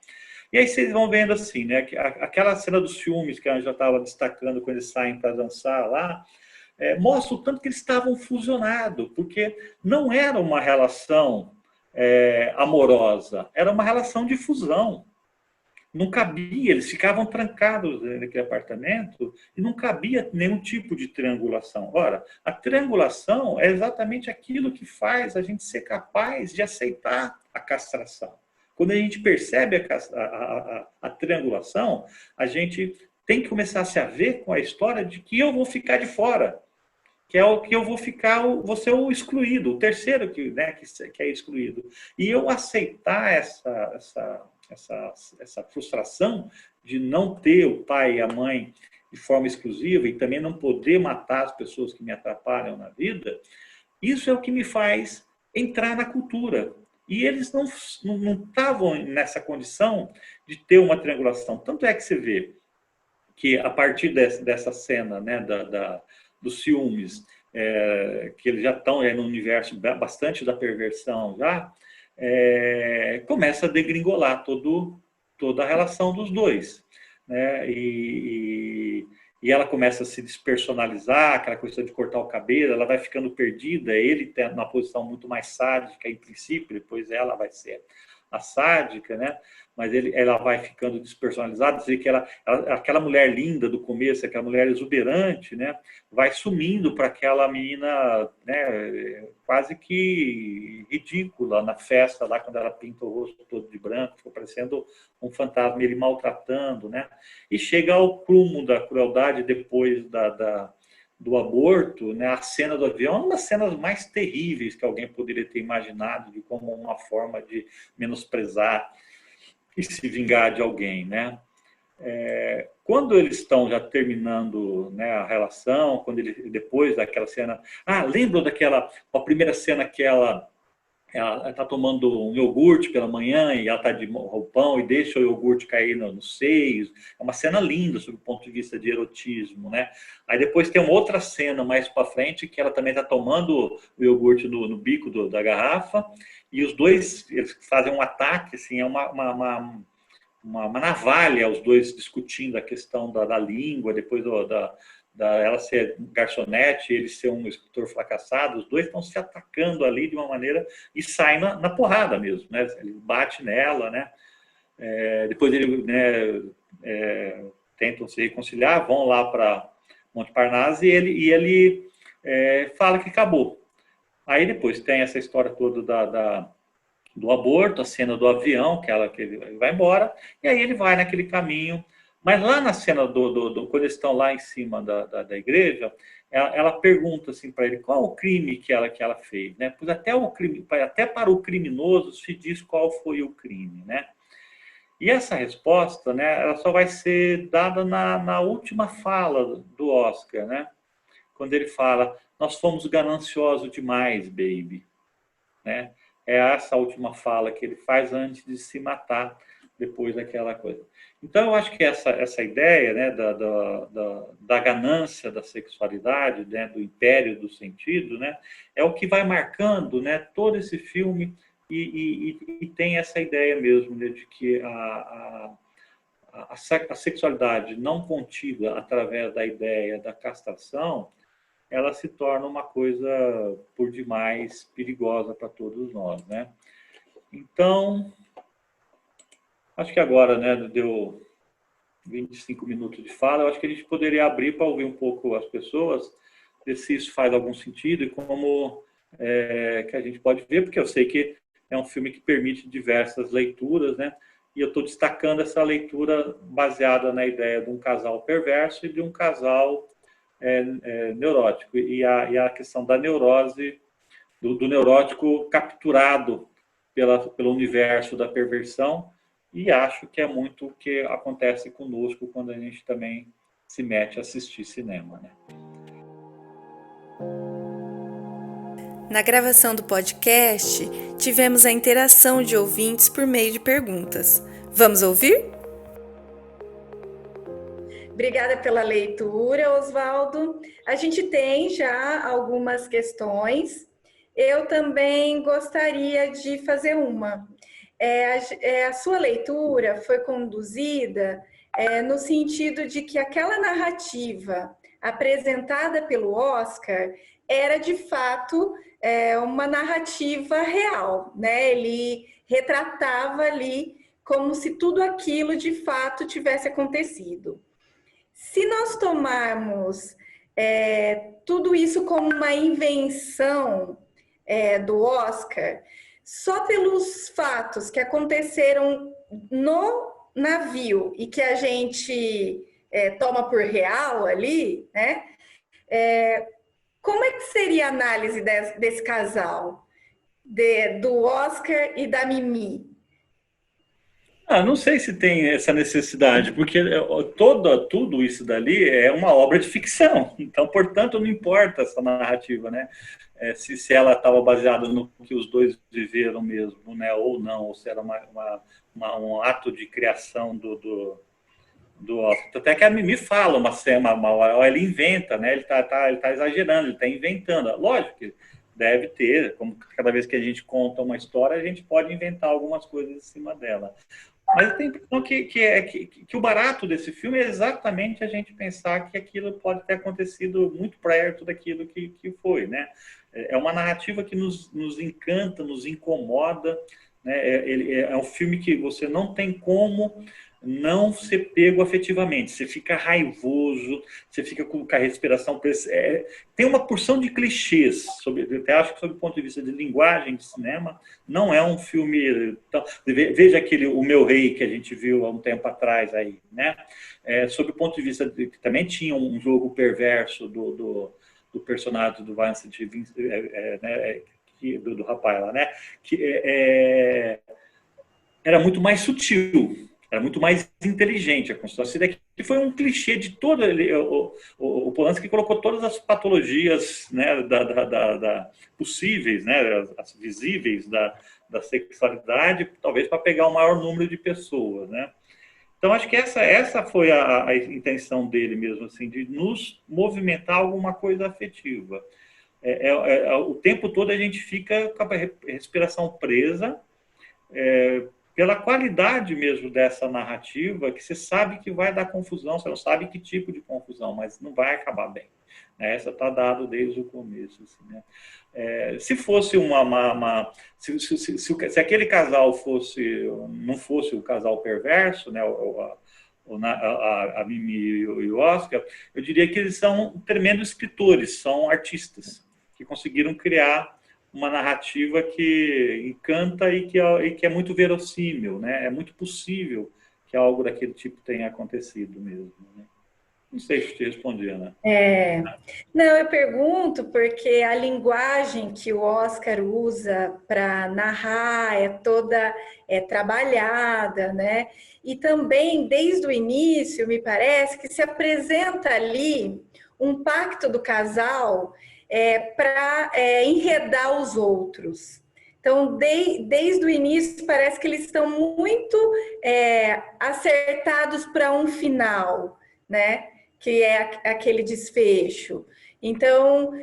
E aí vocês vão vendo assim, né? Aquela cena dos filmes que a gente já estava destacando quando eles saem para dançar lá, mostra o tanto que eles estavam fusionados, porque não era uma relação amorosa, era uma relação de fusão. Não cabia, eles ficavam trancados naquele apartamento e não cabia nenhum tipo de triangulação. Ora, a triangulação é exatamente aquilo que faz a gente ser capaz de aceitar a castração. Quando a gente percebe a triangulação, a gente tem que começar a se haver com a história de que eu vou ficar de fora, que é o que eu vou ser o excluído, o terceiro que é excluído. E eu aceitar essa frustração de não ter o pai e a mãe de forma exclusiva e também não poder matar as pessoas que me atrapalham na vida, isso é o que me faz entrar na cultura. E eles não estavam nessa condição de ter uma triangulação. Tanto é que você vê que a partir dessa cena, né, dos ciúmes, que eles já estão no universo bastante da perversão já, começa a degringolar toda a relação dos dois. né? E ela começa a se despersonalizar, aquela questão de cortar o cabelo, ela vai ficando perdida, ele tem uma posição muito mais sádica, em princípio, depois ela vai ser a sádica, né? Mas ela vai ficando despersonalizada, dizer que aquela mulher linda do começo, aquela mulher exuberante, né? Vai sumindo para aquela menina, né? Quase que ridícula na festa, lá quando ela pinta o rosto todo de branco, fica parecendo um fantasma, ele maltratando, né? E chega ao prumo da crueldade depois do aborto, né? A cena do avião é uma das cenas mais terríveis que alguém poderia ter imaginado, de como uma forma de menosprezar e se vingar de alguém, né? Quando eles estão já terminando, né, a relação, depois daquela cena, lembram a primeira cena que ela está tomando um iogurte pela manhã e ela está de roupão e deixa o iogurte cair nos seios. É uma cena linda sob o ponto de vista de erotismo, né? Aí depois tem uma outra cena mais para frente que ela também está tomando o iogurte no bico da garrafa e os dois eles fazem um ataque, assim, é uma navalha, os dois discutindo a questão da língua, depois ela ser garçonete, ele ser um escritor fracassado, os dois estão se atacando ali de uma maneira e saem na porrada mesmo, né? Ele bate nela, né? Depois ele, né, tentam se reconciliar, vão lá para Montparnasse e ele fala que acabou. Aí depois tem essa história toda do aborto, a cena do avião, que ele vai embora, e aí ele vai naquele caminho. Mas lá na cena quando eles estão lá em cima da igreja, ela pergunta assim para ele qual o crime que ela fez, né? Pois até para o criminoso se diz qual foi o crime, né? E essa resposta, né, ela só vai ser dada na última fala do Oscar, né? Quando ele fala: nós fomos gananciosos demais, baby, né? É essa última fala que ele faz antes de se matar, depois daquela coisa. Então, eu acho que essa ideia, né, da ganância da sexualidade, né, do império do sentido, né, é o que vai marcando, né, todo esse filme e tem essa ideia mesmo, né, de que a sexualidade não contida através da ideia da castração, ela se torna uma coisa por demais perigosa para todos nós, né? Então, acho que agora, né, deu 25 minutos de fala, eu acho que a gente poderia abrir para ouvir um pouco as pessoas, ver se isso faz algum sentido e como que a gente pode ver, porque eu sei que é um filme que permite diversas leituras, né? E eu estou destacando essa leitura baseada na ideia de um casal perverso e de um casal neurótico, e a questão da neurose, do neurótico capturado pelo universo da perversão, e acho que é muito o que acontece conosco quando a gente também se mete a assistir cinema, né? Na gravação do podcast, tivemos a interação de ouvintes por meio de perguntas. Vamos ouvir? Obrigada pela leitura, Oswaldo. A gente tem já algumas questões. Eu também gostaria de fazer uma. A sua leitura foi conduzida no sentido de que aquela narrativa apresentada pelo Oscar era, de fato, uma narrativa real, né? Ele retratava ali como se tudo aquilo, de fato, tivesse acontecido. Se nós tomarmos tudo isso como uma invenção do Oscar, só pelos fatos que aconteceram no navio e que a gente toma por real ali, né? Como é que seria a análise desse casal, do Oscar e da Mimi? Não sei se tem essa necessidade, porque tudo isso dali é uma obra de ficção. Então, portanto, não importa essa narrativa, né? Se ela estava baseada no que os dois viveram mesmo, né? Ou não, ou se era um ato de criação do Oscar. Até que a Mimi fala ela inventa, né? Ele tá exagerando, ele está inventando. Lógico que deve ter, como cada vez que a gente conta uma história, a gente pode inventar algumas coisas em cima dela. Mas tem a impressão que o barato desse filme é exatamente a gente pensar que aquilo pode ter acontecido muito perto daquilo que foi, né? É uma narrativa que nos encanta, nos incomoda, né? É um filme que você não tem como não ser pego afetivamente. Você fica raivoso, você fica com a respiração... tem uma porção de clichês, eu até acho que sob o ponto de vista de linguagem de cinema, não é um filme... veja O Meu Rei, que a gente viu há um tempo atrás aí, né? Sob o ponto de vista de que também tinha um jogo perverso do personagem do Vincent, né? Do rapaz lá, né? Que era muito mais sutil, era muito mais inteligente a construção. Esse daqui foi um clichê de todo... O Polanski colocou todas as patologias, né, possíveis, né, as visíveis da sexualidade, talvez para pegar o maior número de pessoas, né? Então, acho que essa foi a intenção dele mesmo, assim, de nos movimentar alguma coisa afetiva. O tempo todo a gente fica com a respiração presa, pela qualidade mesmo dessa narrativa, que você sabe que vai dar confusão, você não sabe que tipo de confusão, mas não vai acabar bem. Essa está dado desde o começo. Assim, né? Se fosse se aquele casal não fosse o casal perverso, né, a Mimi e o Oscar, eu diria que eles são tremendos escritores, são artistas que conseguiram criar uma narrativa que encanta e que é muito verossímil, né? É muito possível que algo daquele tipo tenha acontecido mesmo. Né? Não sei se te respondi, né? Não, eu pergunto porque a linguagem que o Oscar usa para narrar é toda trabalhada, né? E também, desde o início, me parece que se apresenta ali um pacto do casal para enredar os outros. Então, desde o início, parece que eles estão muito acertados para um final, né? Que é aquele desfecho. Então,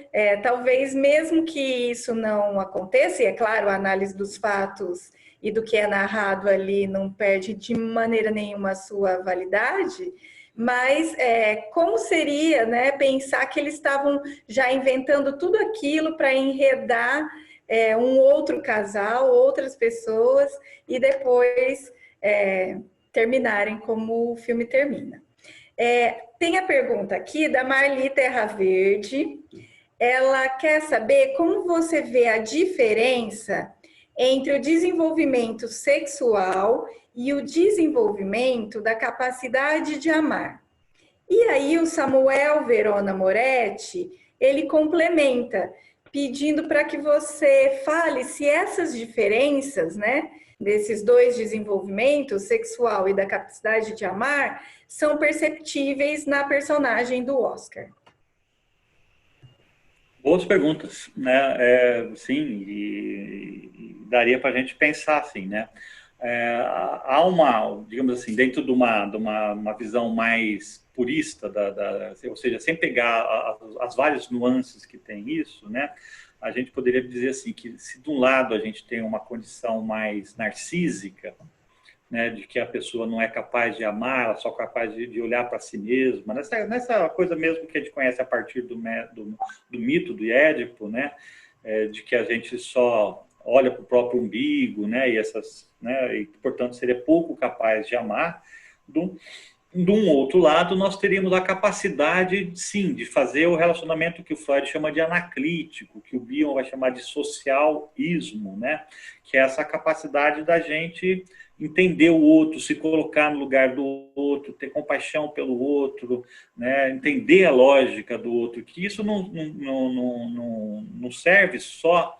talvez mesmo que isso não aconteça, e é claro, a análise dos fatos e do que é narrado ali não perde de maneira nenhuma a sua validade, mas como seria, né, pensar que eles estavam já inventando tudo aquilo para enredar um outro casal, outras pessoas, e depois terminarem como o filme termina. Tem a pergunta aqui da Marli Terra Verde. Ela quer saber como você vê a diferença entre o desenvolvimento sexual e o desenvolvimento da capacidade de amar. E aí o Samuel Verona Moretti, ele complementa, pedindo para que você fale se essas diferenças, né, desses dois desenvolvimentos, sexual e da capacidade de amar, são perceptíveis na personagem do Oscar. Boas perguntas, né? Sim, e daria para a gente pensar assim, né? Há digamos assim, dentro de uma visão mais purista, ou seja, sem pegar as várias nuances que tem isso, né? A gente poderia dizer assim, que se de um lado a gente tem uma condição mais narcísica, né, de que a pessoa não é capaz de amar, ela é só capaz de olhar para si mesma, nessa coisa mesmo que a gente conhece a partir do mito do Édipo, né, de que a gente só olha para o próprio umbigo, né, e portanto seria pouco capaz de amar. De um outro lado, nós teríamos a capacidade, sim, de fazer o relacionamento que o Freud chama de anaclítico, que o Bion vai chamar de socialismo, né, que é essa capacidade da gente entender o outro, se colocar no lugar do outro, ter compaixão pelo outro, né? Entender a lógica do outro, que isso não serve só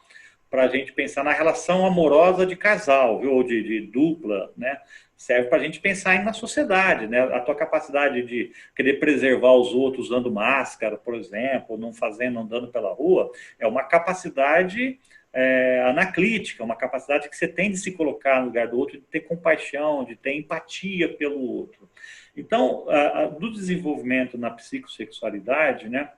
para a gente pensar na relação amorosa de casal, viu? Ou de dupla, né? Serve para a gente pensar na sociedade, né? A tua capacidade de querer preservar os outros usando máscara, por exemplo, não andando pela rua, é uma capacidade anaclítica, uma capacidade que você tem de se colocar no lugar do outro, de ter compaixão, de ter empatia pelo outro. Então, do desenvolvimento na psicossexualidade, né,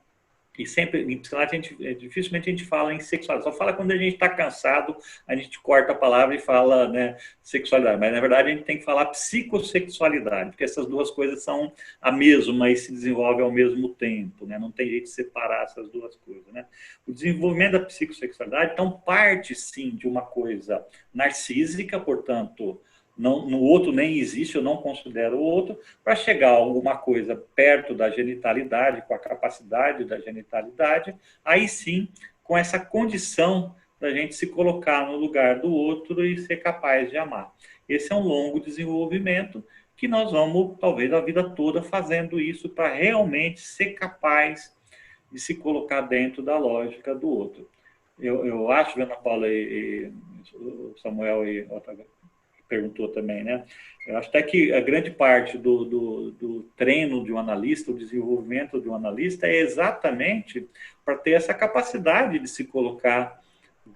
E sempre, em psicanálise, dificilmente a gente fala em sexualidade. Só fala quando a gente está cansado, a gente corta a palavra e fala, né, sexualidade. Mas, na verdade, a gente tem que falar psicossexualidade, porque essas duas coisas são a mesma e se desenvolvem ao mesmo tempo. Né? Não tem jeito de separar essas duas coisas. Né? O desenvolvimento da psicossexualidade, então, parte, sim, de uma coisa narcísica, portanto, não, no outro nem existe, eu não considero o outro, para chegar a alguma coisa perto da genitalidade, com a capacidade da genitalidade, aí sim, com essa condição da gente se colocar no lugar do outro e ser capaz de amar. Esse é um longo desenvolvimento que nós vamos, talvez, a vida toda fazendo isso para realmente ser capaz de se colocar dentro da lógica do outro. Eu acho, Ana Paula e Samuel e Otávio, perguntou também, né? Eu acho até que a grande parte do treino de um analista, o desenvolvimento de um analista é exatamente para ter essa capacidade de se colocar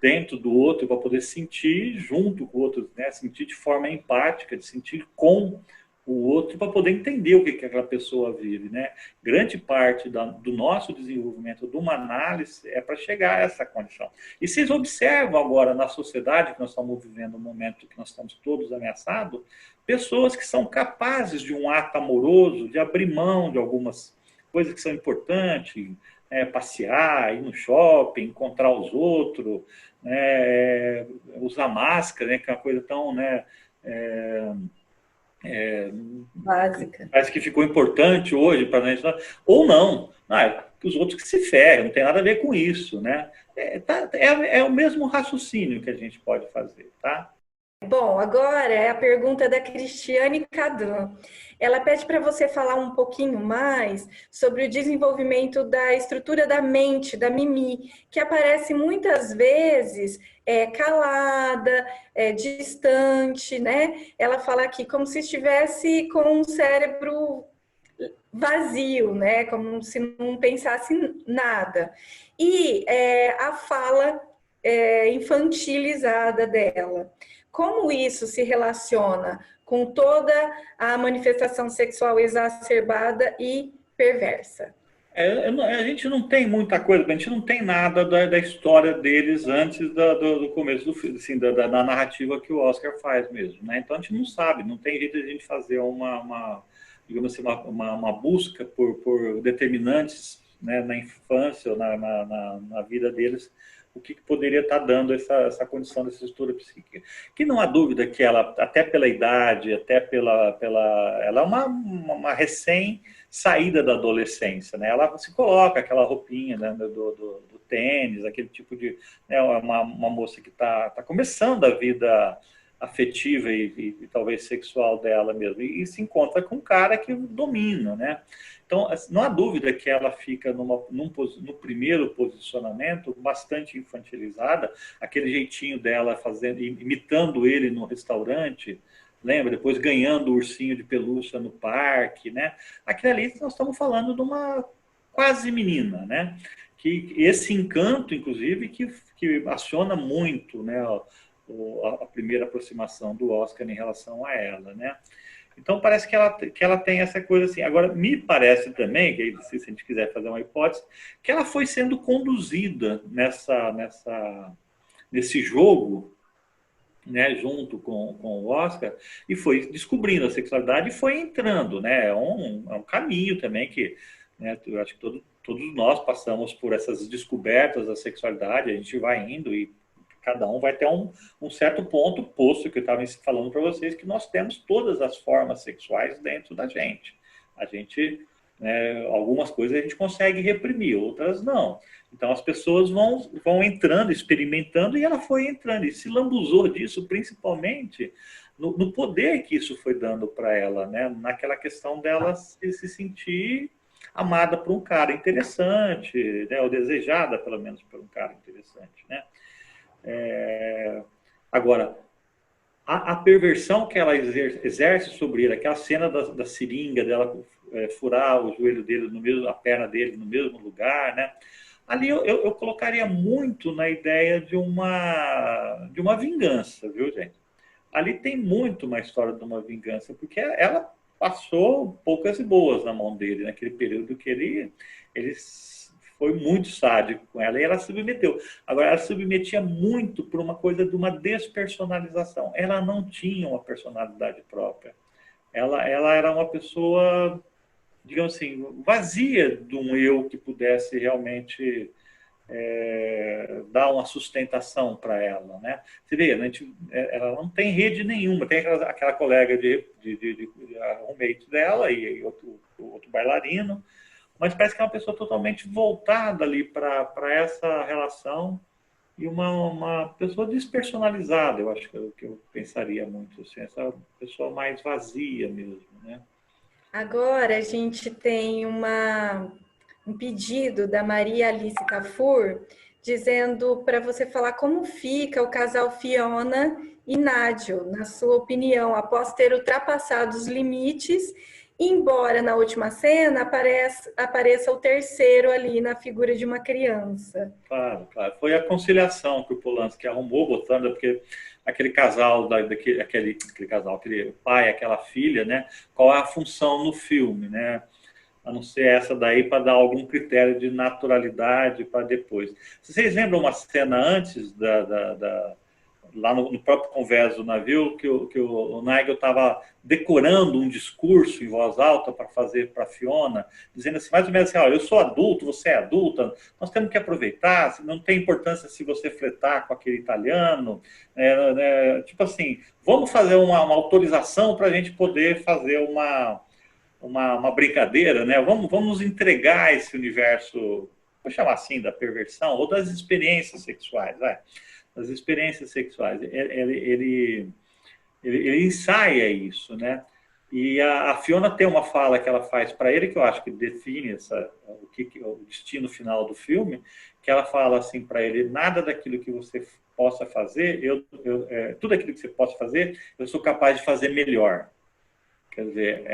dentro do outro, para poder sentir junto com o outro, né? Sentir de forma empática, de sentir com o outro, para poder entender o que aquela pessoa vive, né? Grande parte do nosso desenvolvimento de uma análise é para chegar a essa condição. E vocês observam agora na sociedade que nós estamos vivendo, um momento que nós estamos todos ameaçados, pessoas que são capazes de um ato amoroso, de abrir mão de algumas coisas que são importantes, passear, ir no shopping, encontrar os outros, usar máscara, né, que é uma coisa tão, né, básica. Parece que ficou importante hoje para nós, ou não, os outros que se ferram, não tem nada a ver com isso, né? É o mesmo raciocínio que a gente pode fazer, tá? Bom, agora é a pergunta da Cristiane Cadran. Ela pede para você falar um pouquinho mais sobre o desenvolvimento da estrutura da mente, da Mimi, que aparece muitas vezes calada, distante, né? Ela fala aqui como se estivesse com um cérebro vazio, né? Como se não pensasse nada. E a fala infantilizada dela. Como isso se relaciona com toda a manifestação sexual exacerbada e perversa? A gente não tem muita coisa, a gente não tem nada da história deles antes do começo do filme, assim, da narrativa que o Oscar faz mesmo, né? Então a gente não sabe, não tem jeito de a gente fazer digamos assim, uma busca por determinantes, né, na infância, ou na vida deles, o que poderia estar dando essa condição dessa estrutura psíquica. Que não há dúvida que ela, até pela idade, até ela é uma recém-saída da adolescência, né? Ela se coloca aquela roupinha, né, do tênis, aquele tipo de... Né, uma moça que está começando a vida afetiva e talvez sexual dela mesmo, e se encontra com um cara que domina, né? Então, não há dúvida que ela fica no primeiro posicionamento bastante infantilizada, aquele jeitinho dela imitando ele no restaurante, lembra? Depois ganhando o ursinho de pelúcia no parque, né? Aquilo ali nós estamos falando de uma quase menina, né? Que esse encanto, inclusive, que aciona muito, né, a primeira aproximação do Oscar em relação a ela, né? Então, parece que ela tem essa coisa assim. Agora, me parece também, que se a gente quiser fazer uma hipótese, que ela foi sendo conduzida nesse jogo, né, junto com o Oscar, e foi descobrindo a sexualidade e foi entrando, né? É um caminho também que, né, eu acho que todos nós passamos por essas descobertas da sexualidade, a gente vai indo e cada um vai ter um certo ponto, posto que eu estava falando para vocês, que nós temos todas as formas sexuais dentro da gente. A gente, né, algumas coisas a gente consegue reprimir, outras não. Então as pessoas vão entrando, experimentando, e ela foi entrando, e se lambuzou disso, principalmente no poder que isso foi dando para ela, né? Naquela questão dela se sentir amada por um cara interessante, né? Ou desejada, pelo menos, por um cara interessante, né? Agora, a perversão que ela exerce sobre ele, aquela cena da seringa, dela furar o joelho dele, a perna dele no mesmo lugar, né? Ali eu colocaria muito na ideia de uma vingança, viu, gente? Ali tem muito uma história de uma vingança, porque ela passou poucas e boas na mão dele, naquele período que ele foi muito sádico com ela e ela submeteu. Agora, ela submetia muito por uma coisa de uma despersonalização. Ela não tinha uma personalidade própria. Ela era uma pessoa, digamos assim, vazia de um eu que pudesse realmente dar uma sustentação para ela, né? Você vê, ela não tem rede nenhuma. Tem aquela colega de roommate dela e outro bailarino, mas parece que é uma pessoa totalmente voltada ali para essa relação e uma pessoa despersonalizada, eu acho que eu pensaria muito assim, essa pessoa mais vazia mesmo, né? Agora a gente tem um pedido da Maria Alice Tafur dizendo para você falar como fica o casal Fiona e Nádio, na sua opinião, após ter ultrapassado os limites, embora na última cena apareça o terceiro ali na figura de uma criança. Claro, claro. Foi a conciliação que o Polanski arrumou, botando, porque aquele casal, aquele casal, aquele pai, aquela filha, né? Qual é a função no filme, né? A não ser essa daí para dar algum critério de naturalidade para depois. Vocês lembram uma cena antes lá no próprio convés do navio, que o Nigel estava decorando um discurso em voz alta para fazer para a Fiona, dizendo assim, mais ou menos assim, olha, eu sou adulto, você é adulta, nós temos que aproveitar, não tem importância se você flertar com aquele italiano, tipo assim, vamos fazer uma autorização para a gente poder fazer uma brincadeira, né? Vamos nos entregar esse universo, vou chamar assim, da perversão, ou das experiências sexuais, vai. Das experiências sexuais. Ele ensaia isso, né? E a Fiona tem uma fala que ela faz para ele, que eu acho que define o destino final do filme, que ela fala assim para ele, nada daquilo que você possa fazer, tudo aquilo que você possa fazer, eu sou capaz de fazer melhor. Quer dizer,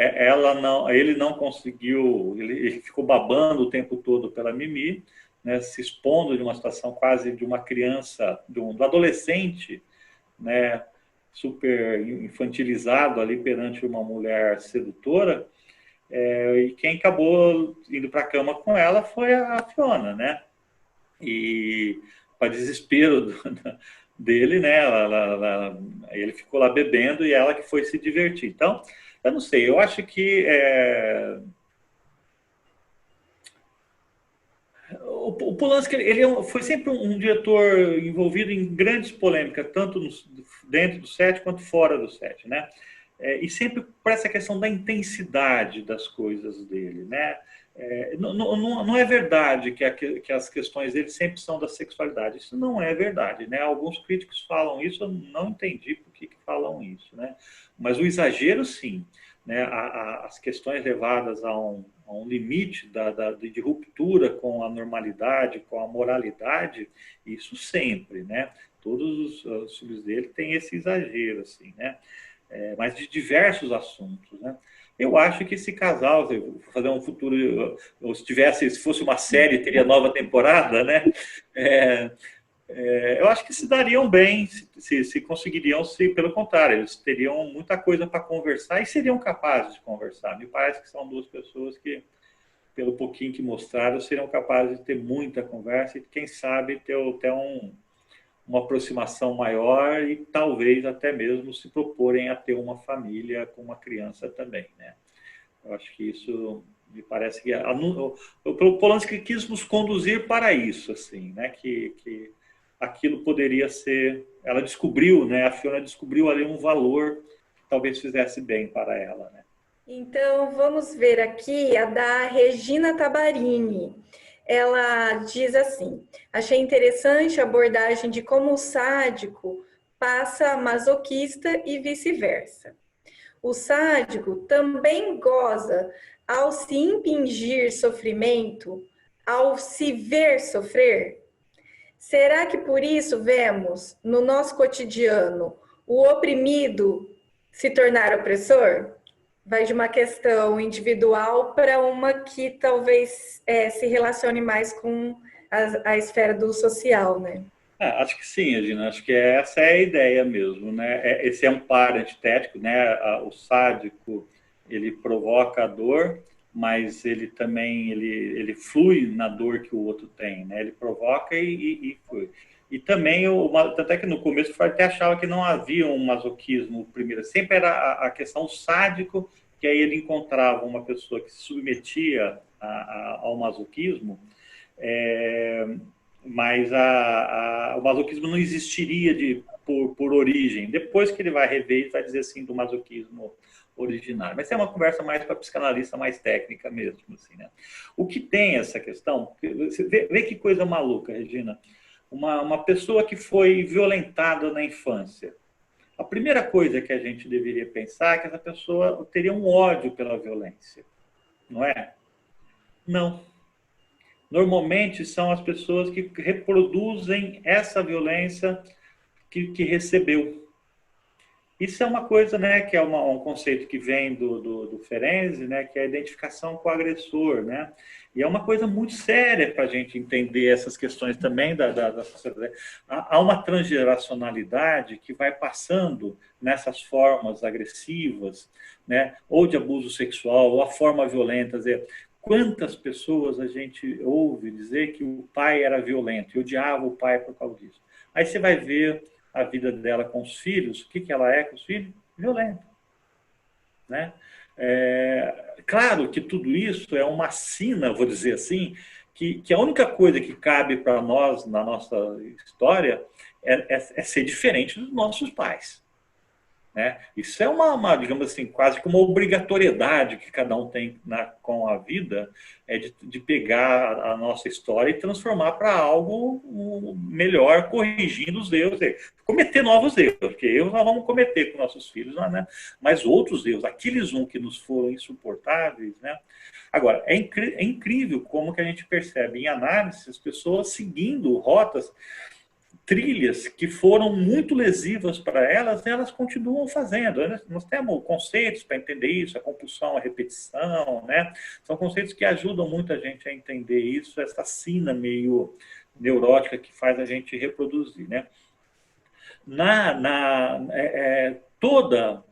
ele não conseguiu, ele ficou babando o tempo todo pela Mimi, né, se expondo de uma situação quase de uma criança, do adolescente, né, super infantilizado ali perante uma mulher sedutora, e quem acabou indo para a cama com ela foi a Fiona, né? E para desespero dele, né, ele ficou lá bebendo e ela que foi se divertir. Então, eu não sei, eu acho que o Polanski foi sempre um diretor envolvido em grandes polêmicas, tanto dentro do set quanto fora do set, né? E sempre por essa questão da intensidade das coisas dele, né? Não é verdade que as questões dele sempre são da sexualidade. Isso não é verdade, né? Alguns críticos falam isso, eu não entendi por que falam isso, né? Mas o exagero, sim, né? As questões levadas a um limite de ruptura com a normalidade, com a moralidade, isso sempre, né? Todos os filmes dele têm esse exagero, assim, né? Mas de diversos assuntos, né? Eu acho que esse casal, fazer um futuro, ou se fosse uma série, teria nova temporada, né? Eu acho que se dariam bem, se conseguiriam, pelo contrário, eles teriam muita coisa para conversar e seriam capazes de conversar. Me parece que são duas pessoas que, pelo pouquinho que mostraram, seriam capazes de ter muita conversa e, quem sabe, ter até uma aproximação maior e talvez até mesmo se proporem a ter uma família com uma criança também, né? Eu acho que isso me parece que o Polanski quis nos conduzir para isso, assim, né? Que aquilo poderia ser. Ela descobriu, né? A Fiona descobriu ali um valor que talvez fizesse bem para ela, né? Então vamos ver aqui a da Regina Tabarini. Ela diz assim: achei interessante a abordagem de como o sádico passa a masoquista e vice-versa. O sádico também goza ao se impingir sofrimento, ao se ver sofrer. Será que por isso vemos no nosso cotidiano o oprimido se tornar opressor? Vai de uma questão individual para uma que talvez se relacione mais com a esfera do social, né? Acho que sim, Regina. Acho que essa é a ideia mesmo, né? Esse é um par antitético, né? O sádico, ele provoca a dor, mas ele também ele flui na dor que o outro tem, né? Ele provoca e flui. E também, até que no começo o Freud até achava que não havia um masoquismo primeiro, sempre era a questão sádico, que aí ele encontrava uma pessoa que se submetia ao masoquismo, mas o masoquismo não existiria por origem. Depois que ele vai rever, ele vai dizer assim do masoquismo originário. Mas é uma conversa mais para psicanalista, mais técnica mesmo. Assim, né? O que tem essa questão, você vê que coisa maluca, Regina. Uma pessoa que foi violentada na infância. A primeira coisa que a gente deveria pensar é que essa pessoa teria um ódio pela violência. Não é? Não. Normalmente são as pessoas que reproduzem essa violência que recebeu. Isso é uma coisa, né, que é um conceito que vem do Ferenczi, né, que é a identificação com o agressor, né? E é uma coisa muito séria para a gente entender essas questões também da sociedade. Há uma transgeracionalidade que vai passando nessas formas agressivas, né, ou de abuso sexual, ou a forma violenta. Quer dizer, quantas pessoas a gente ouve dizer que o pai era violento e odiava o pai por causa disso? Aí você vai ver a vida dela com os filhos, o que ela é com os filhos? Violenta. Né? Claro que tudo isso é uma sina, vou dizer assim, que a única coisa que cabe para nós na nossa história é ser diferente dos nossos pais. Né? Isso é digamos assim, quase que uma obrigatoriedade que cada um tem com a vida, de pegar a nossa história e transformar para algo melhor, corrigindo os erros, cometer novos erros, porque erros nós vamos cometer com nossos filhos, né? Mas outros erros, aqueles que nos foram insuportáveis, né? Agora, é incrível como que a gente percebe em análise as pessoas seguindo rotas, trilhas que foram muito lesivas para elas, elas continuam fazendo. Nós temos conceitos para entender isso, a compulsão, a repetição, né? São conceitos que ajudam muito a gente a entender isso, essa sina meio neurótica que faz a gente reproduzir, né? Toda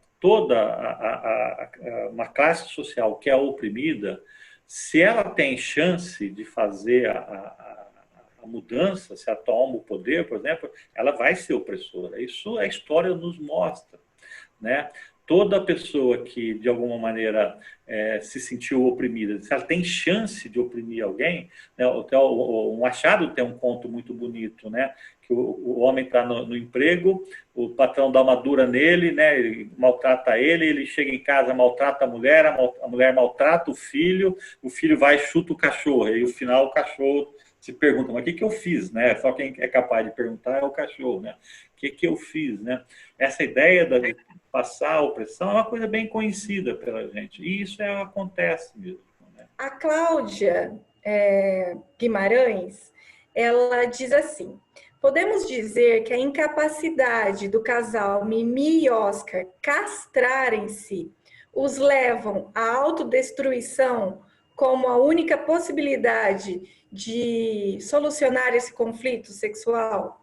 uma classe social que é oprimida, se ela tem chance de fazer a mudança, se ela toma o poder, por exemplo, ela vai ser opressora. Isso a história nos mostra, né? Toda pessoa que, de alguma maneira, se sentiu oprimida, se ela tem chance de oprimir alguém, né? O Machado tem um conto muito bonito, né? Que o homem está no emprego, o patrão dá uma dura nele, né? Ele maltrata ele chega em casa, maltrata a mulher maltrata o filho vai e chuta o cachorro, e no final o cachorro se pergunta, mas o que eu fiz, né? Só quem é capaz de perguntar é o cachorro, né? O que eu fiz, né? Essa ideia de passar a opressão é uma coisa bem conhecida pela gente, e isso acontece mesmo. Né? A Cláudia Guimarães, ela diz assim, podemos dizer que a incapacidade do casal Mimi e Oscar castrarem-se os levam à autodestruição como a única possibilidade de solucionar esse conflito sexual?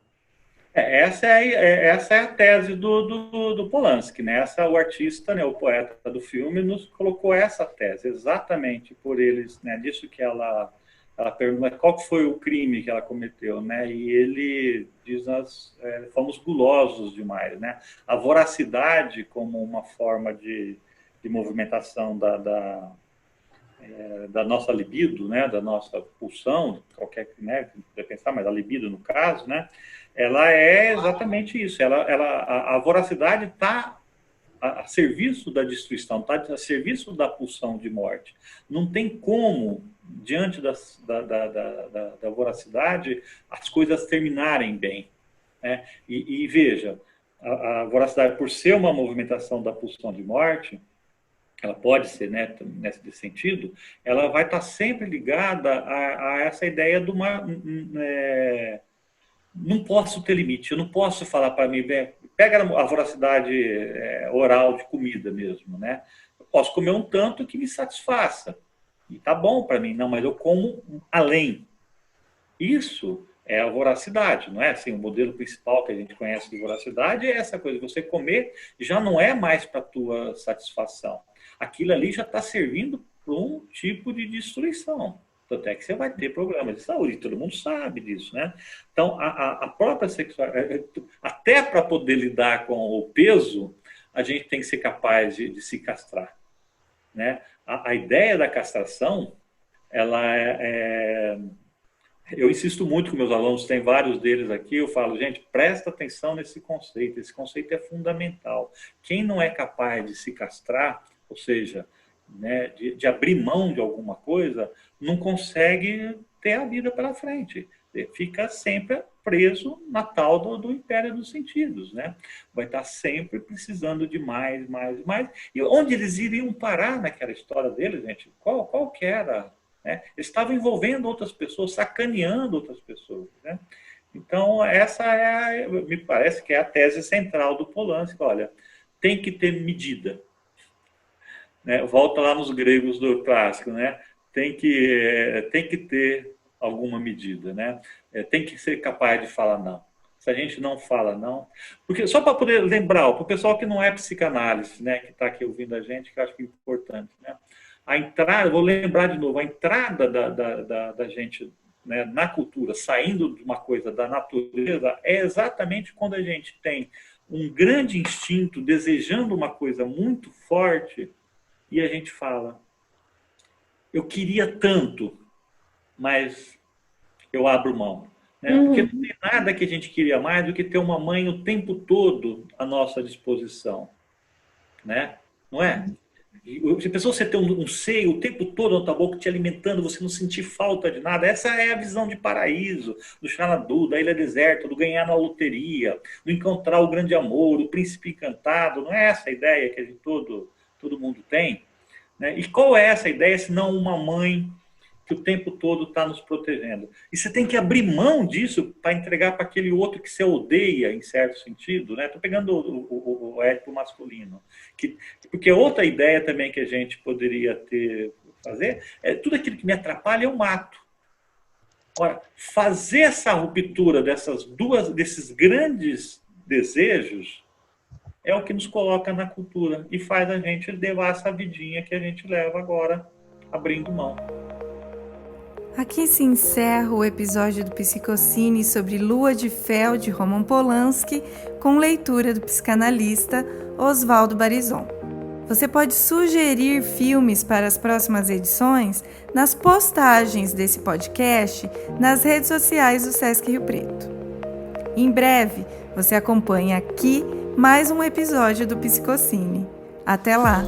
Essa é a tese do Polanski, né? O artista, né, o poeta do filme, nos colocou essa tese, exatamente por eles, né? Disso que ela pergunta qual foi o crime que ela cometeu, né? E ele diz, nós fomos gulosos demais, né? A voracidade como uma forma de movimentação da nossa libido, né, da nossa pulsão, qualquer, né, você pensar, mas a libido no caso, né, ela é exatamente isso. A voracidade está a serviço da destruição, está a serviço da pulsão de morte. Não tem como, diante da voracidade, as coisas terminarem bem. Né? E veja, a voracidade, por ser uma movimentação da pulsão de morte, ela pode ser, né, nesse sentido, ela vai estar sempre ligada a essa ideia de não posso ter limite, eu não posso falar para mim, pega a voracidade oral de comida mesmo, né? Eu posso comer um tanto que me satisfaça, e tá bom para mim, não, mas eu como além. Isso é a voracidade, não é? Assim, o modelo principal que a gente conhece de voracidade é essa coisa, você comer já não é mais para a tua satisfação. Aquilo ali já está servindo para um tipo de destruição. Tanto é que você vai ter problemas de saúde, todo mundo sabe disso, né? Então, a própria sexualidade, até para poder lidar com o peso, a gente tem que ser capaz de se castrar, né? A ideia da castração, ela eu insisto muito com meus alunos, tem vários deles aqui, eu falo, gente, presta atenção nesse conceito, esse conceito é fundamental. Quem não é capaz de se castrar, ou seja, né, de abrir mão de alguma coisa, não consegue ter a vida pela frente. Fica sempre preso na tal do império dos sentidos, né? Vai estar sempre precisando de mais, mais, mais. E onde eles iriam parar naquela história deles, gente? Qual que era? Né? Eles estavam envolvendo outras pessoas, sacaneando outras pessoas, né? Então, essa me parece que é a tese central do Polanski. Olha, tem que ter medida. Né? Volta lá nos gregos do clássico, né? Tem que ter alguma medida, né? Tem que ser capaz de falar não. Se a gente não fala não... Porque, só para poder lembrar, para o pessoal que não é psicanálise, né, que está aqui ouvindo a gente, que eu acho que é importante, né? A entrada, vou lembrar de novo, a entrada da gente, né, na cultura, saindo de uma coisa da natureza, é exatamente quando a gente tem um grande instinto, desejando uma coisa muito forte, e a gente fala, eu queria tanto, mas eu abro mão. Né? Porque não tem nada que a gente queria mais do que ter uma mãe o tempo todo à nossa disposição. Né? Não é? Se pensou você ter um seio o tempo todo na tua boca te alimentando, você não sentir falta de nada, essa é a visão de paraíso, do Xanadu, da Ilha Deserta, do ganhar na loteria, do encontrar o grande amor, o príncipe encantado, não é essa a ideia que todo mundo tem? Né? E qual é essa ideia, se não uma mãe que o tempo todo está nos protegendo? E você tem que abrir mão disso para entregar para aquele outro que você odeia, em certo sentido. Estou pegando o ético masculino. Porque outra ideia também que a gente poderia fazer é tudo aquilo que me atrapalha eu mato. Ora, fazer essa ruptura desses grandes desejos é o que nos coloca na cultura e faz a gente levar essa vidinha que a gente leva agora, abrindo mão. Aqui se encerra o episódio do Psicocine sobre Lua de Fel, de Roman Polanski, com leitura do psicanalista Oswaldo Barizon. Você pode sugerir filmes para as próximas edições nas postagens desse podcast nas redes sociais do Sesc Rio Preto. Em breve, você acompanha aqui mais um episódio do Psicocine. Até lá!